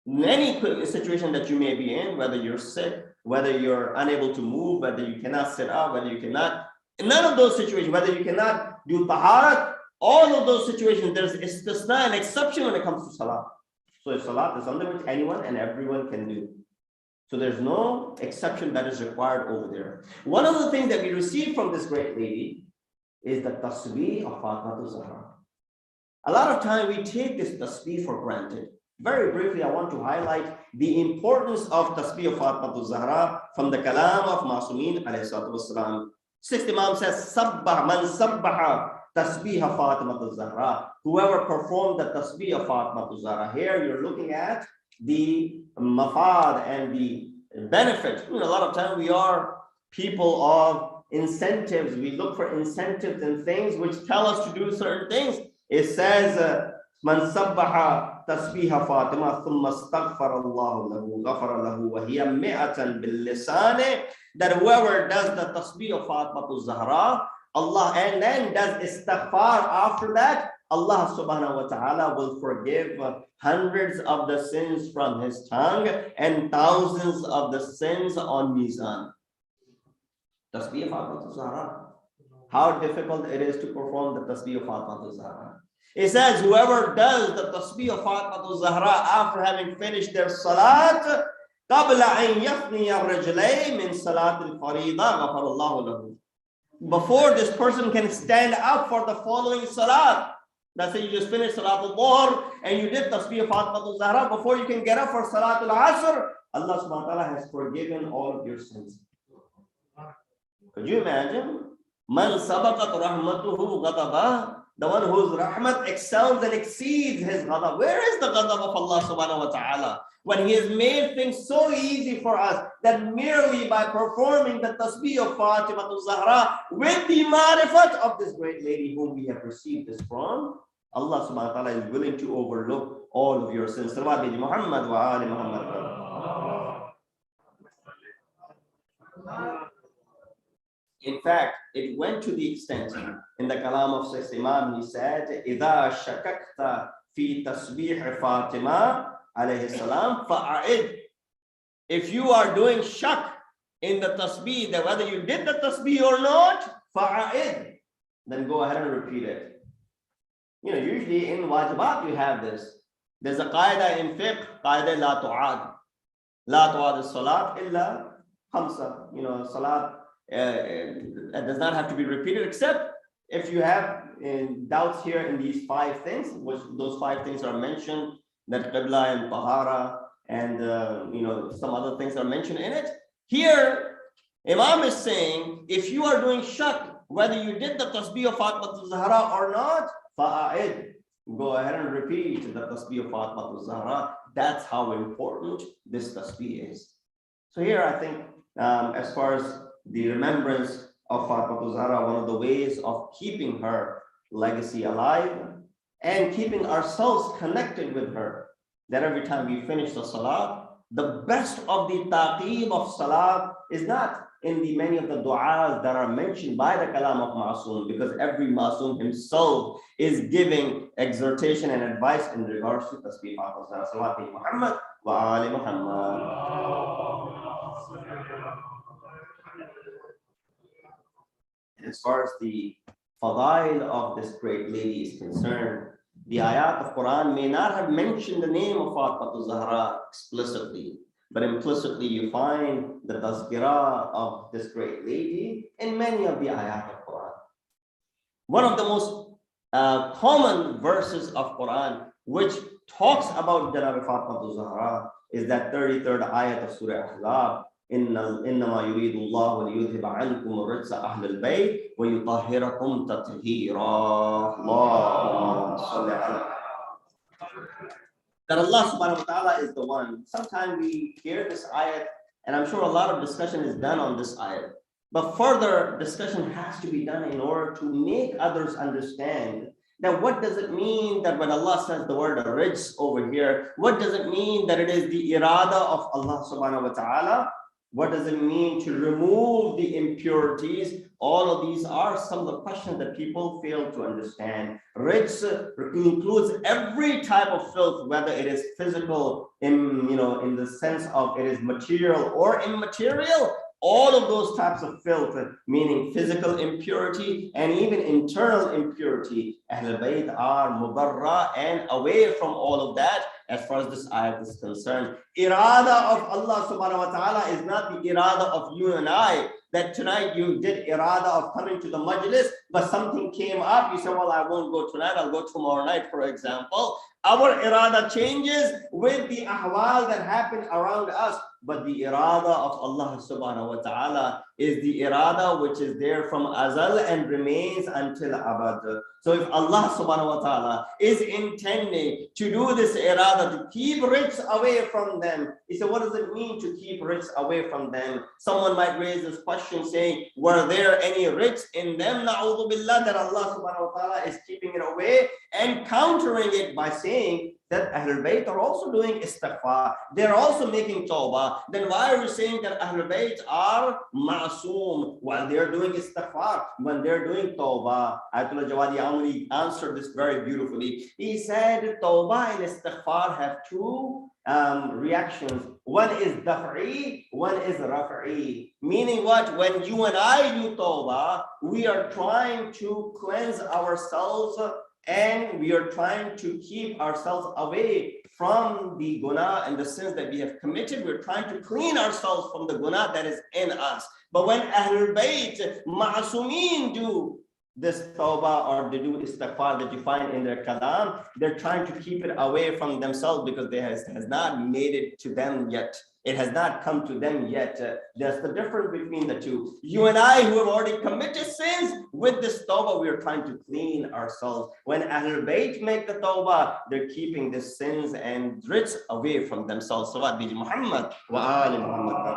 In any situation that you may be in, whether you're sick, whether you're unable to move, whether you cannot sit up, whether you cannot In none of those situations, whether you cannot do taharat, all of those situations, there's istisna, an exception when it comes to salat. So if salat is something which anyone and everyone can do. So there's no exception that is required over there. One of the things that we received from this great lady is the tasbih of Fatima al-Zahra. A lot of time we take this tasbih for granted. Very briefly, I want to highlight the importance of tasbih of Fatima al-Zahra from the kalam of Masumeen alayhi salatu wassalam. Sixth Imam says, Sabbah man sabbaha tasbih of Fatima al-Zahra. Whoever performed the tasbih of Fatima al-Zahra. Here you're looking at the mafad and the benefit. A lot of time we are people of incentives. We look for incentives and things which tell us to do certain things. It says, Man sabbaha tasbiha Fatima thumma astaghfara Allahu lahu ghafara lahu wa hiya mi'atan bil lisani, that whoever does the tasbih of Fatima al-Zahra, Allah, and then does istighfar after that, Allah subhanahu wa ta'ala will forgive hundreds of the sins from his tongue and thousands of the sins on Mizan. Tasbih of Fatima al-Zahra. How difficult it is to perform the tasbih of Fatima al-Zahra. It says, whoever does the tasbih of Fatima al-Zahra after having finished their salat, قبل أن يثني الرجلين من صلاة الفريضة غفر الله له. Before this person can stand up for the following salat. Let's say you just finished Salat al-Dhuhr and you did tasbih of Fatima al-Zahra. Before you can get up for Salat al-Asr, Allah subhanahu wa ta'ala has forgiven all of your sins. Could you imagine? Man sabaqat rahmatuhu ghadabah. The one whose rahmat excels and exceeds his ghadab. Where is the ghadab of Allah subhanahu wa ta'ala? When he has made things so easy for us that merely by performing the tasbih of Fatima al-Zahra with the marifat of this great lady whom we have received this from, Allah subhanahu wa ta'ala is willing to overlook all of your sins. Salawat bi Muhammad wa ali Muhammad. In fact, it went to the extent in the kalam of Sixth Imam, he said, إِذَا شَكَكْتَ فِي تَسْبِيحِ فَاطِمَةٍ alayhi salam fa'a'id. If you are doing shak in the tasbih, that whether you did the tasbih or not, fa'a'id, then go ahead and repeat it. Usually in wajibat you have this. There's a qaida in fiqh, qaida la tu'ad. La tu'ad as-salat illa khamsa. Salat does not have to be repeated except if you have doubts here in these 5 things, which those 5 things are mentioned, that qibla and tahara and some other things are mentioned in it. Here, Imam is saying, if you are doing shak, whether you did the tasbih of Fatima al-Zahra or not, fa'a'id, go ahead and repeat the tasbih of Fatima al-Zahra. That's how important this tasbih is. So here, I think, as far as the remembrance of Fatima al-Zahra, one of the ways of keeping her legacy alive and keeping ourselves connected with her, that every time we finish the salat, the best of the taqeem of salat is not in the many of the du'as that are mentioned by the kalam of Masoom, because every Masoom himself is giving exhortation and advice in regards to tasbih of Salawat bi Muhammad wa ali Muhammad. As far as the fadail of this great lady is concerned, the ayat of Quran may not have mentioned the name of Fatima al-Zahra explicitly, but implicitly you find the tazkirah of this great lady in many of the ayat of Quran. One of the most common verses of Quran which talks about Janab Fatima al-Zahra is that 33rd ayat of Surah Ahzab. إنما يريد الله ليذهب عنكم الرجس أهل البيت ويطهركم تطهيرا. اللهم صل على. That Allah subhanahu wa ta'ala is the one. Sometimes we hear this ayat, and I'm sure a lot of discussion is done on this ayat. But further discussion has to be done in order to make others understand that what does it mean that when Allah says the word rijs over here, what does it mean that it is the irada of Allah subhanahu wa ta'ala? What does it mean to remove the impurities? All of these are some of the questions that people fail to understand. Rijs includes every type of filth, whether it is physical, in the sense of it is material or immaterial. all of those types of filth, meaning physical impurity and even internal impurity. Ahlul Bayt are mubarra and away from all of that as far as this ayat is concerned. Irada of Allah subhanahu wa ta'ala is not the irada of you and I, that tonight you did irada of coming to the majlis, but something came up, you said, well, I won't go tonight, I'll go tomorrow night, for example. Our irada changes with the ahwal that happen around us, but the irada of Allah subhanahu wa ta'ala is the irada which is there from azal and remains until abad. So if Allah subhanahu wa ta'ala is intending to do this irada, to keep rich away from them, he said, what does it mean to keep rich away from them? Someone might raise this question saying, were there any rich in them, na'udhu billah, that Allah subhanahu wa ta'ala is keeping it away, and countering it by saying that Ahlul Bayt are also doing istighfar, they're also making tawbah. Then why are we saying that Ahlul Bayt are ma'soom while they're doing istighfar, when they're doing tawbah? Ayatollah Jawadi Amri answered this very beautifully. He said tawbah and istighfar have two reactions. One is daf'i, one is raf'i. Meaning what? When you and I do tawbah, we are trying to cleanse ourselves and we are trying to keep ourselves away from the guna and the sins that we have committed. We're trying to clean ourselves from the guna that is in us. But when Ahlul Bayt, ma'asumeen, do this tawbah or they do istighfar that you find in their kalam, they're trying to keep it away from themselves because it has not made it to them yet. It has not come to them yet. There's the difference between the two. You and I who have already committed sins, with this tawbah, we are trying to clean ourselves. When Ahlul Bayt make the tawbah, they're keeping the sins and rich away from themselves. Salawat bi Muhammad wa ali Muhammad.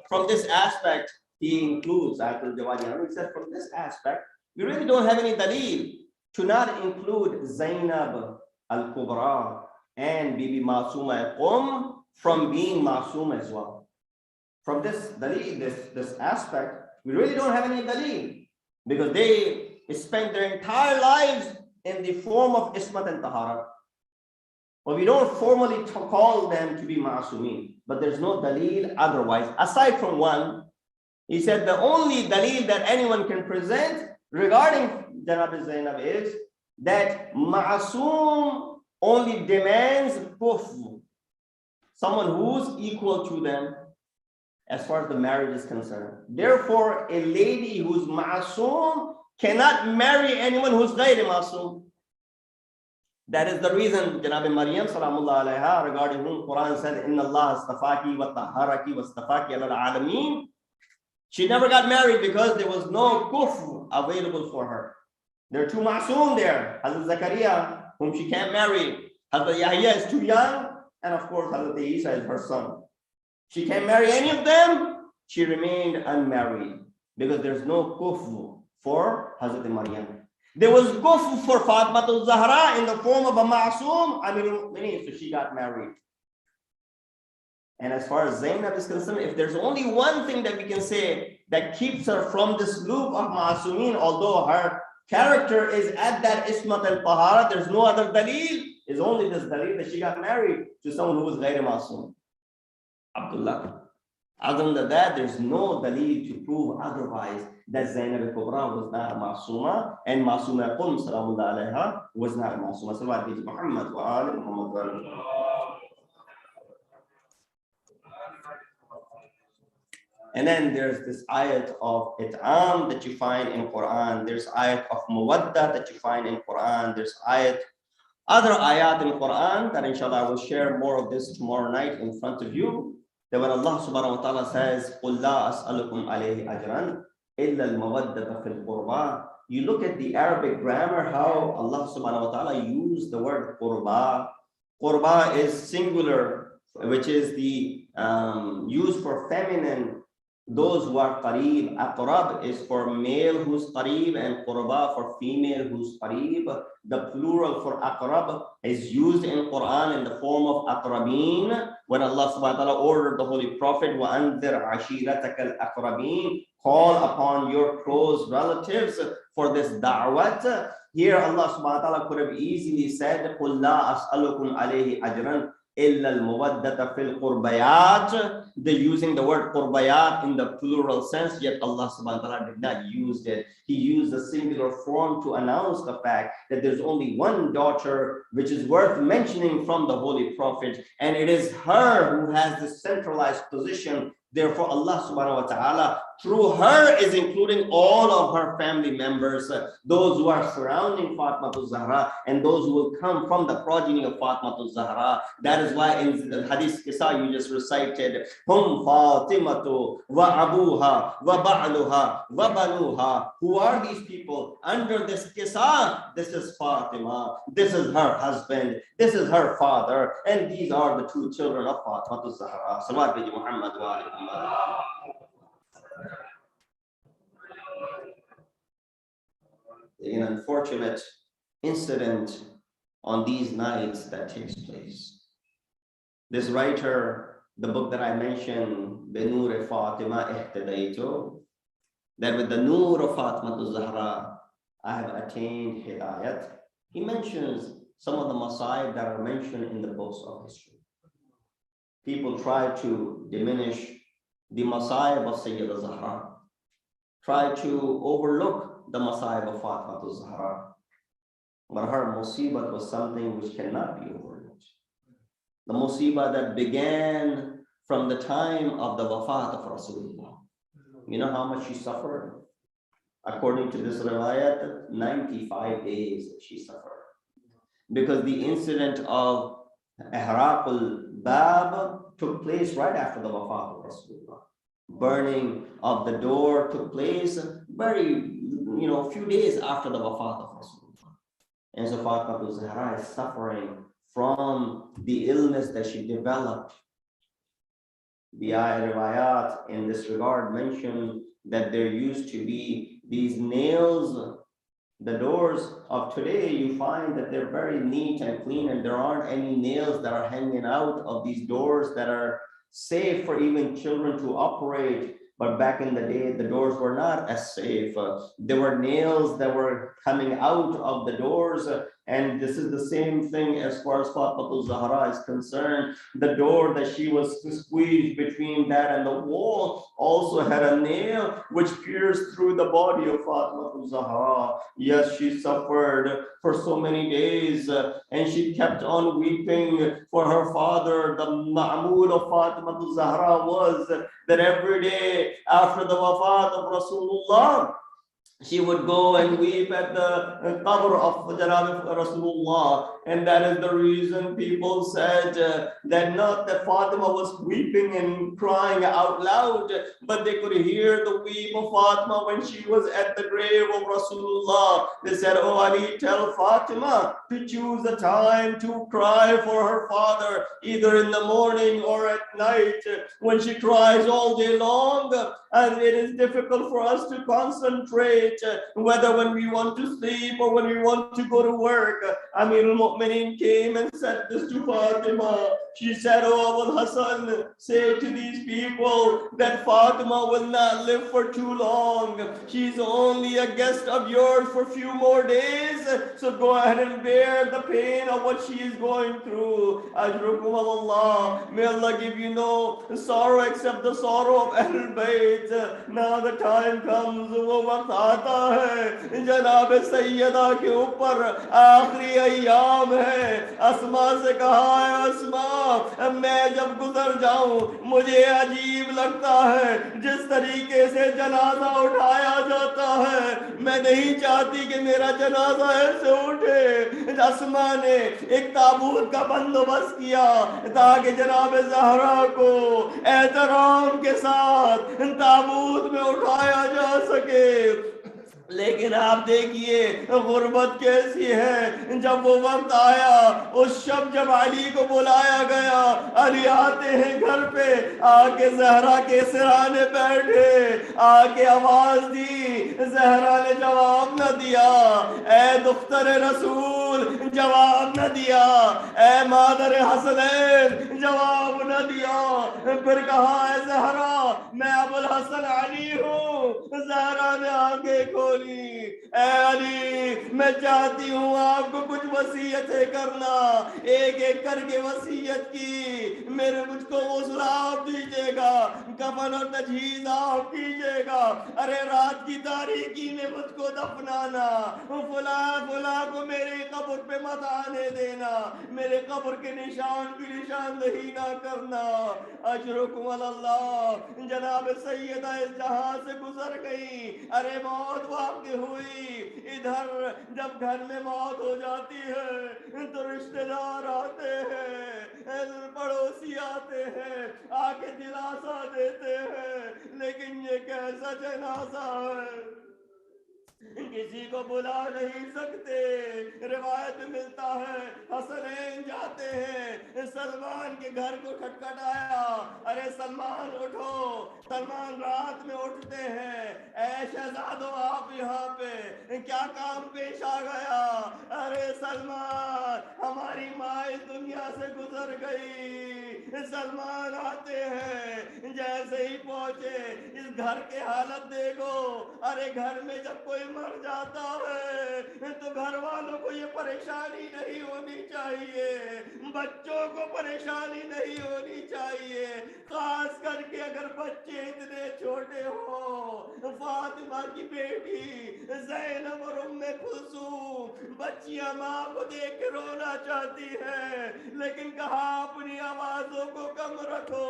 From this aspect, he includes, Ayatollah Jawadi, he said, from this aspect, we really don't have any dalil to not include Zainab al-Kubra and Bibi Masuma from being Masum as well. From this dalil, this aspect, we really don't have any dalil because they spent their entire lives in the form of Ismat and Tahara. But we don't formally call them to be Ma'asumin, but there's no dalil otherwise. Aside from one, he said the only dalil that anyone can present regarding Janab Zainab is that Ma'asum only demands kufr, someone who's equal to them as far as the marriage is concerned. Therefore, a lady who's ma'asum cannot marry anyone who's ghayr ma'asum. That is the reason Janab Maryam salamullah alayha, regarding whom Quran said, Inna Allah astafaki wa taharaki wa astafaki ala al-alameen. She never got married because there was no kufr available for her. There are two ma'asum there. Hazrat Zakaria, whom she can't marry. Hazrat Yahya is too young. And of course, Hazrat Isa is her son. She can't marry any of them. She remained unmarried because there's no kufr for Hazrat Maryam. There was kufr for Fatima al-Zahra in the form of a ma'asum, so she got married. And as far as Zainab is concerned, if there's only one thing that we can say that keeps her from this loop of ma'asumin, although her character is at that ismat al-tahara, there's no other dalil, is only this dalil that she got married to someone who was ghayr ma'asum. Abdullah. Other than that, there's no dalil to prove otherwise that Zainab al-Kubra was not a ma'asuma and Ma'asuma Qum salamullah alayha was not a ma'asuma. Salawat bi Muhammad wa ali Muhammad. And then there's this ayat of it'am that you find in Quran. There's ayat of muwadda that you find in Quran. There's other ayat in Quran that inshallah I will share more of this tomorrow night in front of you. That when Allah subhanahu wa ta'ala says, قُلْ لَا أَسْأَلُكُمْ عَلَيْهِ أَجْرًا إِلَّا الْمَوَدَّةَ فِي الْقُرْبَى. You look at the Arabic grammar, how Allah subhanahu wa ta'ala used the word qurba. Qurba is singular, which is the used for feminine. Those who are qareeb. Aqrab is for male who's qareeb and qurba for female who's qareeb. The plural for aqrab is used in Quran in the form of aqrabeen. When Allah subhanahu wa ta'ala ordered the Holy Prophet, وَأَنذِرْ عَشِيرَتَكَ الْأَقْرَبِينَ, call upon your close relatives for this da'wat. Here Allah subhanahu wa ta'ala could have easily said, قُلْ لَا أَسْأَلُكُمْ عَلَيْهِ أَجْرًا. إلا المودة في القربيات. They're using the word qurbayat in the plural sense, yet Allah subhanahu wa ta'ala did not use it. He used the singular form to announce the fact that there's only one daughter which is worth mentioning from the Holy Prophet, and it is her who has this centralized position. Therefore, Allah subhanahu wa ta'ala, through her, is including all of her family members, those who are surrounding Fatima al-Zahra and those who will come from the progeny of Fatima al-Zahra. That is why in the hadith qissa you just recited, Hum Fatimatu wa abuha wa ba'luha wa banuha. Who are these people? Under this qissa, this is Fatima, this is her husband, this is her father, and these are the two children of Fatima al-Zahra. Salawat bi Muhammad wa alihi. An unfortunate incident on these nights that takes place. This writer, the book that I mentioned, Benur Fatima Ihtadaitu, that with the Nur of Fatima al-Zahra, I have attained Hidayat. He mentions some of the masa'ib that are mentioned in the books of history. People try to diminish the masa'ib of Sayyida Zahra, try to overlook the masa'ib of Fatima al-Zahra. But her musibah was something which cannot be overlooked. The musibah that began from the time of the wafat of Rasulullah. You know how much she suffered? According to this riwayat, 95 days she suffered. Because the incident of Ihraq al-Bab took place right after the wafat of Rasulullah. Burning of the door took place few days after the wafat of Rasulullah. And so Fatima al-Zahra is suffering from the illness that she developed. The riwayat in this regard mention that there used to be these nails. The doors of today, you find that they're very neat and clean, and there aren't any nails that are hanging out of these doors that are safe for even children to operate. But back in the day, the doors were not as safe. There were nails that were coming out of the doors. And this is the same thing as far as Fatima al-Zahra is concerned. The door that she was squeezed between that and the wall also had a nail which pierced through the body of Fatima al-Zahra. Yes, she suffered for so many days, and she kept on weeping for her father. The ma'mul of Fatima al-Zahra was that every day after the wafat of Rasulullah, she would go and weep at the qabr of Janab Rasulullah. And that is the reason people said that not that Fatima was weeping and crying out loud, but they could hear the weep of Fatima when she was at the grave of Rasulullah. They said, "Oh Ali, tell Fatima to choose a time to cry for her father, either in the morning or at night. When she cries all day long, and it is difficult for us to concentrate, whether when we want to sleep or when we want to go to work." Amirul Mu'minin came and said this to Fatima. She said, "Oh Abul Hasan, say to these people that Fatima will not live for too long. She's only a guest of yours for a few more days. So go ahead and bear the pain of what she is going through. Ajrukum Allah. May Allah give you no sorrow except the sorrow of Ahlul Bayt." Now the time comes, वो वक्त आता है जनाब सैयदा के ऊपर आखिरी अय्याम है। अस्मा से कहा है, अस्मा मैं जब गुजर जाऊं मुझे अजीब लगता है जिस तरीके से जनाजा उठाया जाता है। मैं नहीं चाहती कि मेरा जनाजा ऐसे उठे। अस्मा ने एक ताबूत का बंदोबस्त किया ताकि जनाब ज़हरा को एहतराम के साथ ताबूत में उठाया जा सके। लेकिन आप देखिए गुर्बत कैसी है। जब वो वक्त आया, उस शब जब अली को बुलाया गया, अली आते हैं घर पे, आके जहरा के सिराने बैठे, आके आवाज दी, जहरा ने जवाब न दिया। ए दुख्तर रसूल जवाब न दिया, ए मादर हसनैन जवाब न दिया। फिर कहा, है जहरा मैं अबुल हसन अली हूँ। जहरा ने आंखें खोली, اے علی میں چاہتی ہوں آپ کو کچھ وصیتیں کرنا. ایک ایک کر کے وصیت کی. میرے مجھ کو غسل آپ دیجیے گا, کفن اور تجہیز آپ کیجیے گا. ارے رات کی تاریکی میں مجھ کو دفنانا. فلاں فلاں کو میری قبر پہ مت آنے دینا. میرے قبر کے نشان کی نشاندہی نہ کرنا. اجرکم اللہ. جناب سیدہ اس جہاں سے گزر گئی. ارے موت واقع ہوئی. ادھر جب گھر میں موت ہو جاتی ہے تو رشتہ دار آتے ہیں, پڑوسی آتے ہیں, آ کے دلاسا دیتے ہیں. لیکن یہ کیسا جنازہ ہے, کسی کو بلا نہیں سکتے. روایت میں ملتا ہے حسنین جاتے ہیں, سلمان کے گھر کو کھٹکھٹایا. ارے سلمان اٹھو. سلمان رات میں اٹھتے ہیں, اے شہزادو آپ یہاں پہ کیا کام پیش آ گیا؟ ارے سلمان ہماری ماں اس دنیا سے گزر گئی. سلمان آتے ہیں, جیسے ہی پہنچے اس گھر کے حالت دیکھو. ارے گھر میں جب کوئی مر جاتا ہے تو گھر والوں کو یہ پریشانی نہیں ہونی چاہیے, بچوں کو پریشانی نہیں ہونی چاہیے, خاص کر کے اگر بچے اتنے چھوٹے ہوں. فاطمہ کی بیٹی زینب اور ام کلثوم بچیاں ماں کو دیکھ کے رونا چاہتی ہیں, لیکن کہا اپنی آوازوں کو کم رکھو.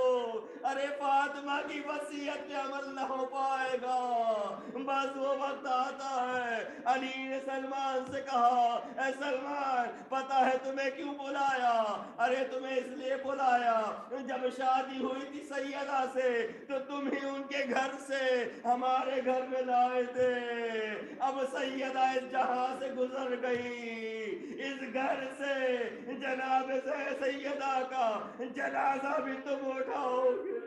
ارے فاطمہ کی وصیت پہ عمل نہ ہو پائے گا. بس وہ وقت آتا ہے, علی نے سلمان سے کہا اے سلمان پتہ ہے تمہیں کیوں بلایا؟ ارے تمہیں اس لیے بلایا, جب شادی ہوئی تھی سیدہ سے تو تم ہی ان کے گھر سے ہمارے گھر میں لائے تھے. اب سیدہ اس جہاں سے گزر گئی, اس گھر سے جناب سیدہ کا جنازہ بھی تم اٹھاؤ گے.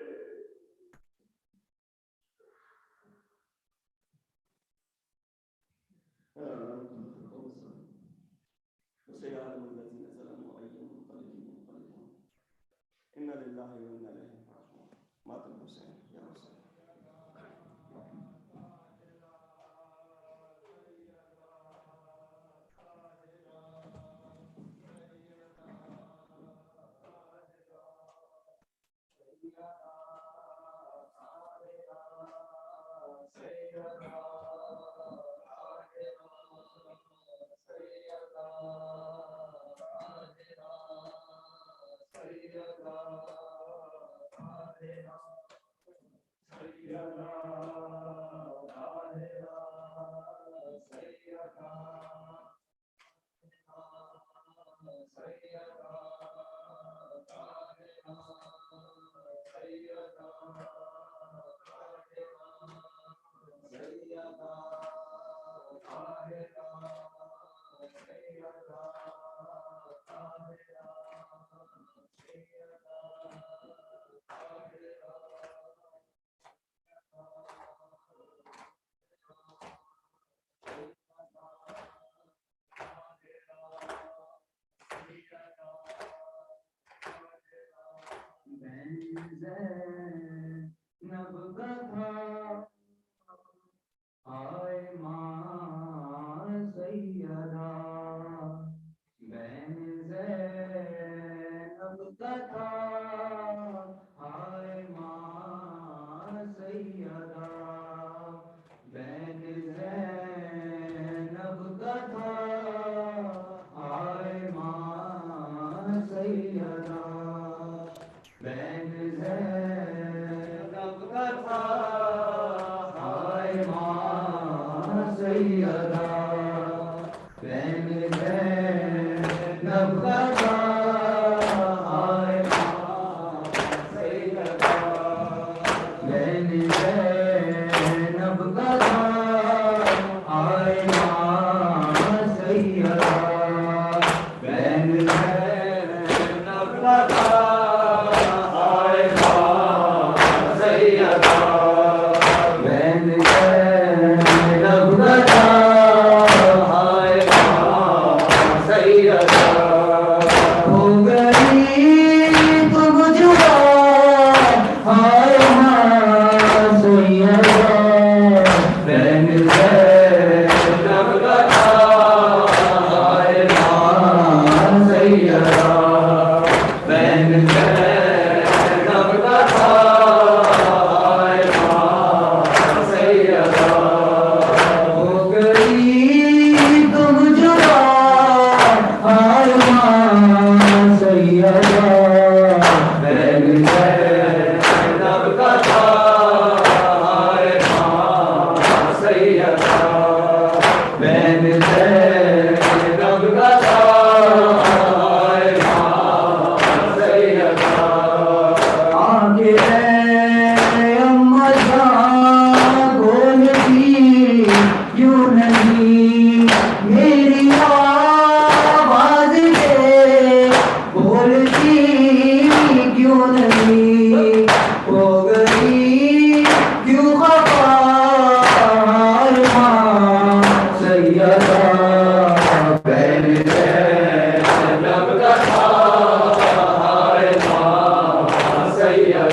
کرتی کیوں نہیں ہو گئی کیوں خفا ماں سیدہ بہن زینب کا ہائے ماں سیدہ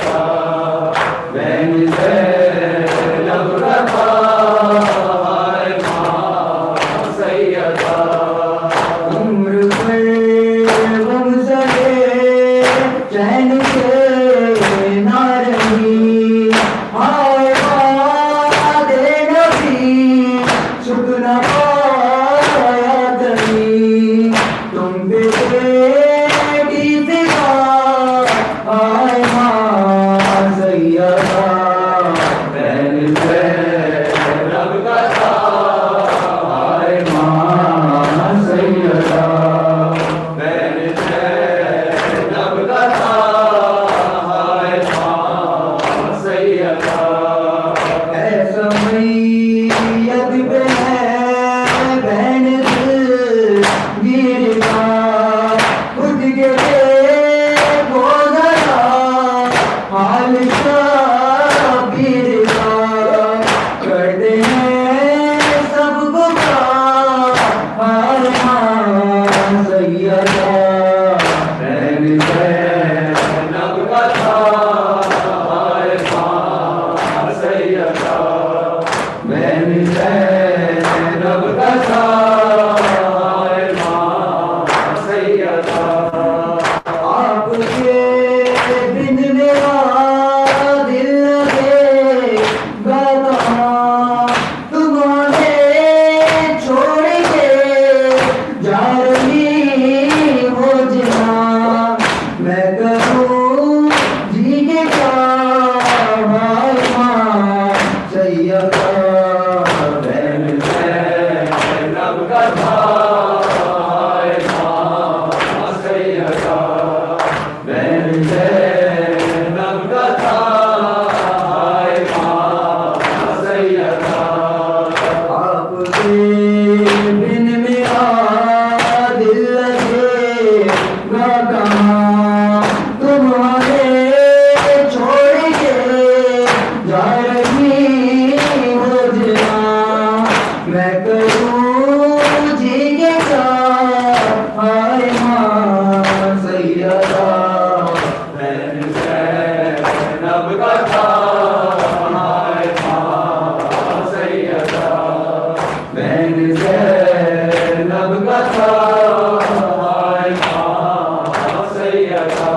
بہن زینب کا ہائے ماں سیدہ عمر پر غم زدے چین سے نہ رہی ہائے باد نبی سکھ نہ پایا کہیں تم بیٹی فدا ہائے ماں سیدہ بہن زینب کا ہائے ماں سیدہ بہن زینب کا ہائے ماں سیدہ ایسا میت پہ ہے بہن دل گرنا خود کے دیکھو ذرا حال شبیر کا کرتے ہیں سب گمراہ ہائے ماں سیدہ بہن زینب کا ہائے ماں سیدہ بہن زینب کا ہائے ماں سیدہ آپ کے بن میرا دل لگے گا کہاں تمہیں چھوڑ کے جا رہی ہو جہاں میں کروں جی کے کیا ہائے ماں سیدہ بہن زینب کا ہائے ماں سیدہ بہن زینب کا ہائے ماں سیدہ آپ کے بن میرا دل لگے گا کہاں تمہارے چھوڑ کے جا رہی ہو جہاں میں کروں جی کے کیا ہائے ماں سیدہ بہن زینب کا ہائے ماں سیدہ بہن زینب کا ہائے ماں سیدہ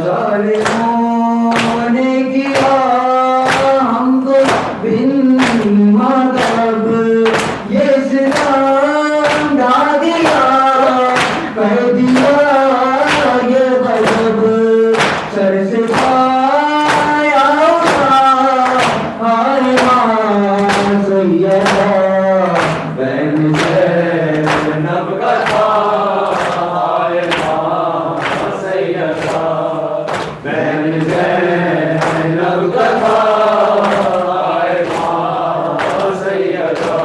ظالموں نے کیا ہم کو بن مذہب یہ اسلام ڈھا دیا کر دیا یہ غضب سر سے پایا اٹھا ہائے ماں سیدہ بہن زینب کا ہائے ماں سیدہ بہن زینب کا ہائے ماں سیدہ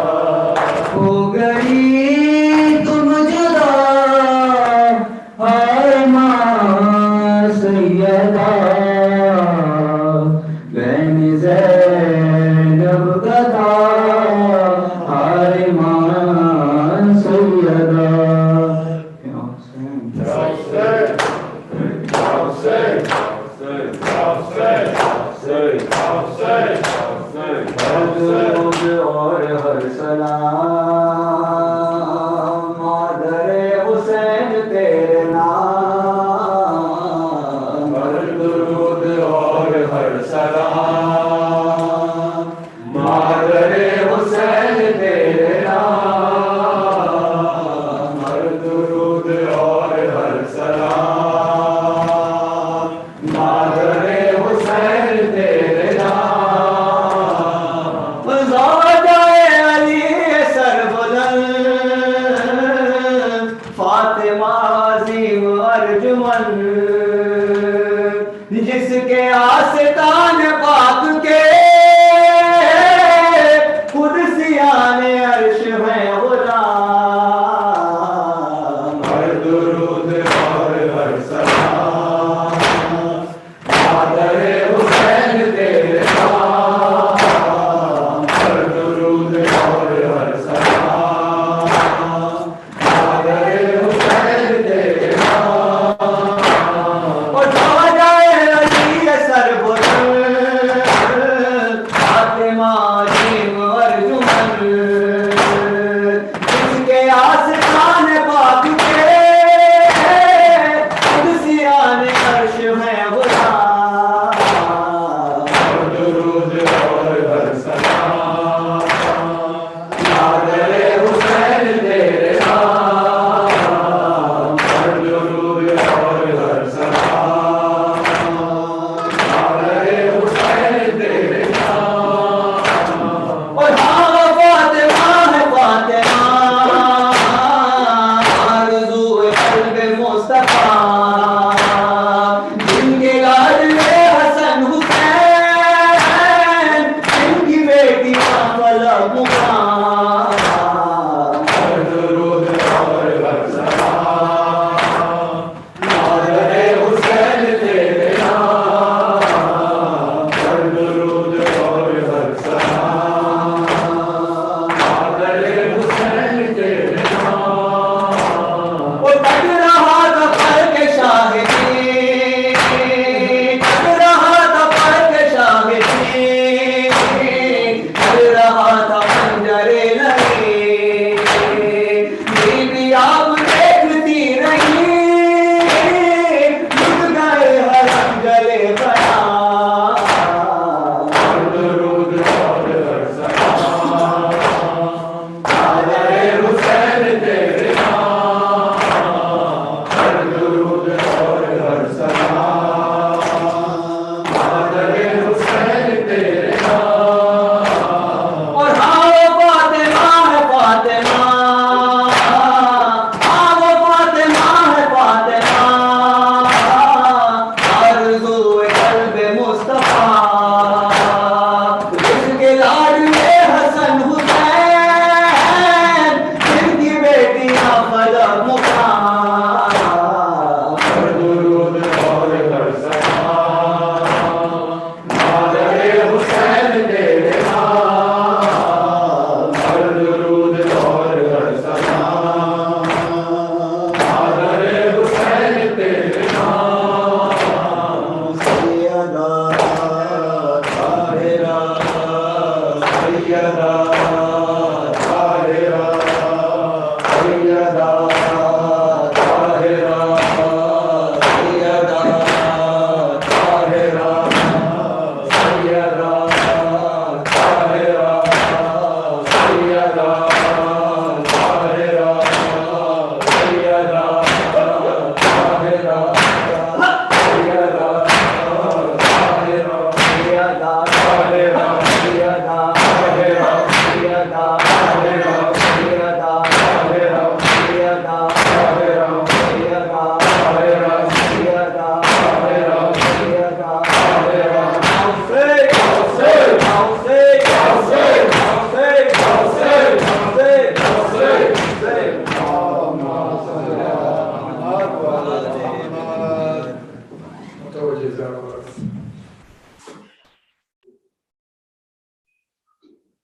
ہو گئی تم جدا ہائے ماں سیدہ بہن زینب کا ہائے ماں سیدہ اور ہر سلام مادر حسین تیرے نام ہر درود اور ہر سلام مادر حسین تیرے نام ہر درود اور ہر سلام مادر حسین تیرے نام علی سر بلند فاطمہ عظیم ارجمن جس کے آستان پاک کے خود سیان عرش ہے غلام ہر درود اور ہر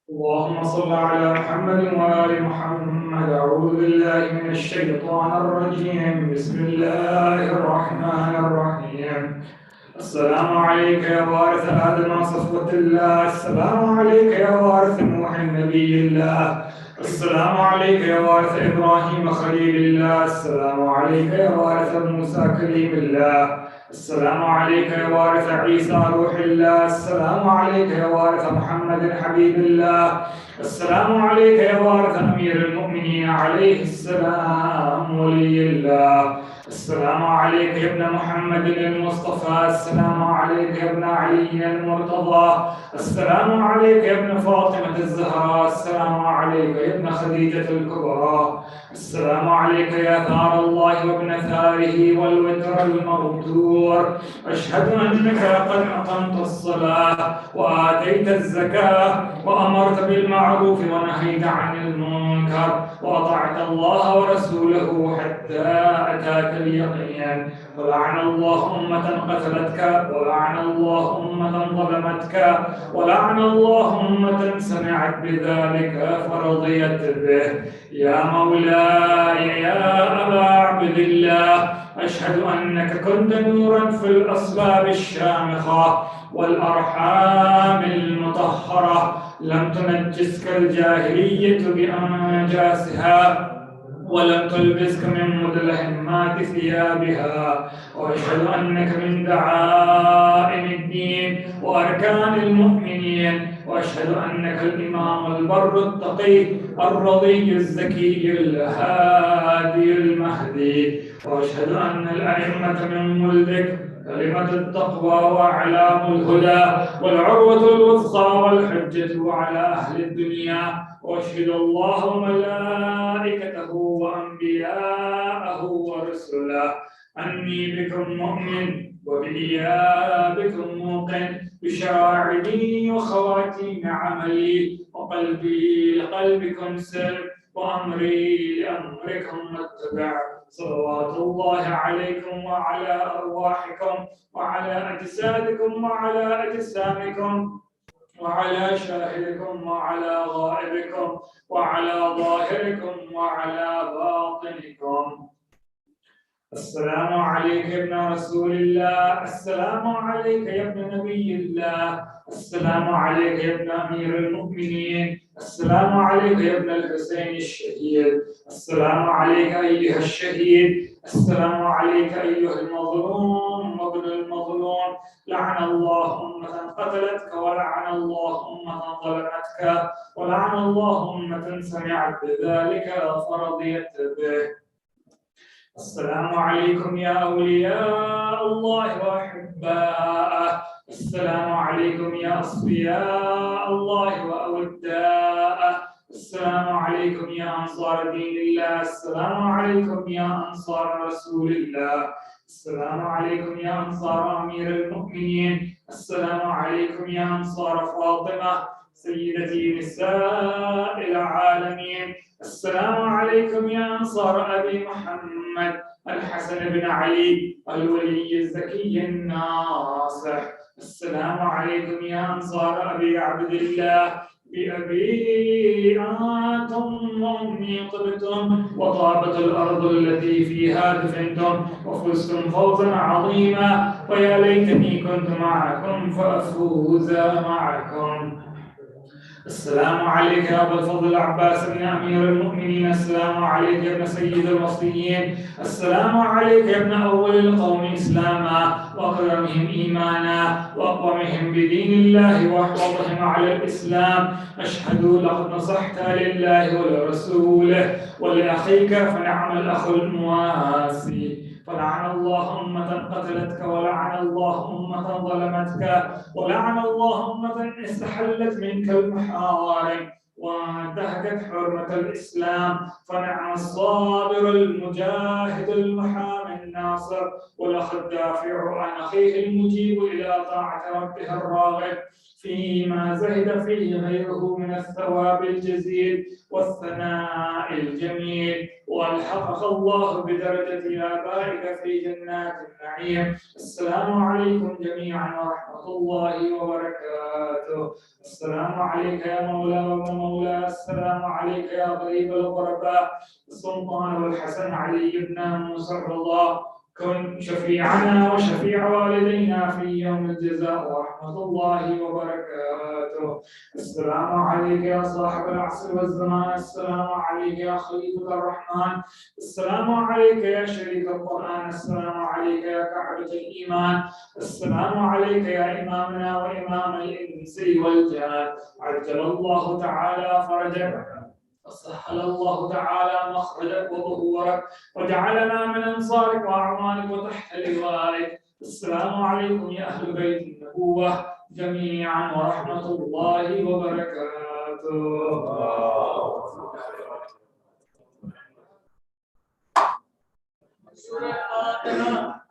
اللهم صل على محمد وآل محمد. أعوذ بالله من الشيطان الرجيم. بسم الله الرحمن الرحيم. السلام عليك يا وارث آدم صفوة الله. السلام عليك يا وارث نوح نبي الله. السلام عليك يا وارث إبراهيم خليل الله. السلام عليك يا وارث موسى كليم الله. السلام عليك يا وارث عيسى روح الله. السلام عليك يا وارث محمد حبيب الله. السلام عليك يا وارث أمير المؤمنين عليه السلام ولي الله. السلام عليك يا ابن محمد المصطفى. السلام عليك يا ابن علي المرتضى. السلام عليك يا ابن فاطمة الزهراء. السلام عليك يا ابن خديجة الكبرى. السلام عليك يا ثار الله وابن ثاره والوتر المغتور. أشهد أنك قد أقمت الصلاة وآتيت الزكاة وأمرت بالمعروف ونهيت عن المنكر وأطعت الله ورسوله حتى أتاك اليقين. ولعن الله أمة قتلتك، ولعن الله أمة ظلمتك، ولعن الله أمة سمعت بذلك فرضيت به. يا مولاي يا أبا عبد الله، أشهد أنك كنت نورا في الأصلاب الشامخة والأرحام المطهرة، لم تنجسك الجاهلية بأنجاسها ولم تلبسك من مدلهمات ثيابها. وأشهد أنك من دعائم الدين وأركان المؤمنين. وأشهد أنك الإمام البر التقي الرضي الزكي الهادي المهدي. وأشهد أن الأئمة من ملدك كلمة التقوى وأعلام الهدى والعروة الوثقى والحجة على أهل الدنيا. وأشهد الله وملائكته وأنبياءه ورسله أني بكم مؤمن وبإيابكم موقن، بشرائع ديني وخواتيم عملي، وقلبي لقلبكم سر وأمري لأمركم متبع. صلوات الله عليكم وعلى أرواحكم وعلى أجسادكم وعلى أجسامكم وعلى شاهدكم وعلى غائبكم وعلى ظاهركم وعلى باطنكم. السلام عليك يا ابن رسول الله. السلام عليك يا ابن نبي الله. السلام عليك يا ابن أمير المؤمنين. السلام عليك يا ابن الحسين الشهيد. السلام عليك أيها الشهيد. السلام عليك أيها المظلوم وابن المظلوم. لعن الله أمة قتلتك، ولعن الله أمة ظلمتك، ولعن الله أمة سمعت بذلك فرضيت به. السلام عليكم يا أولياء الله وأحباءه. السلام عليكم يا أصفياء الله وأوداءه. السلام عليكم يا أنصار دين الله. السلام عليكم يا أنصار رسول الله. السلام عليكم يا أنصار أمير المؤمنين. السلام عليكم يا أنصار فاطمة سيدتي نساء العالمين. السلام عليكم يا أنصار أبي محمد الحسن بن علي الولي الزكي الناصح. السلام عليكم يا أنصار أبي عبد الله. بأبي أنتم وأمي طبتم وطابت الأرض التي فيها دفنتم وفزتم فوزا عظيما، ويا ليتني كنت معكم فأفوز معكم. السلام عليك يا أبا الفضل العباس بن أمير المؤمنين. السلام عليك يا ابن سيد الوصيين. السلام عليك يا ابن أول القوم إسلاما وأكرمهم إيمانا وأقومهم بدين الله وأحفظهم على الإسلام. أشهد لقد نصحت لله ولرسوله ولأخيك فنعم الأخ المواسي. فلعن الله أمة قتلتك، ولعن الله أمة ظلمتك، ولعن الله أمة استحلت منك المحارم وانتهكت حرمة الإسلام. فنعم الصابر المجاهد المحامي الناصر والأخ الدافع عن أخيه المجيب إلى طاعة ربه الراغب فيما زهد فيه غيره من الثواب الجزيل والثناء الجميل والحقك الله بدرجة آبائك في جنات النعيم. السلام عليكم جميعا ورحمة الله وبركاته. السلام عليك يا مولى وابن مولى، السلام عليك يا غريب الغرباء. السلطان الحسن علي بن موسى الله، كن شفيعنا وشفيع والدينا في يوم الجزاء ورحمة الله وبركاته. السلام عليك يا صاحب العصر والزمان، السلام عليك يا خليفة الرحمن، السلام عليك يا شريك القرآن، السلام عليك يا كعبة الإيمان، السلام عليك يا إمامنا وإمام الإنس والجان. عجل الله تعالى فرجك، وسهل الله تعالى مخرجك وظهورك، وجعلنا من انصارك واعوانك وتحت لوائك. السلام عليكم يا اهل بيت النبوه جميعا ورحمه الله وبركاته. سورة الفاتحة.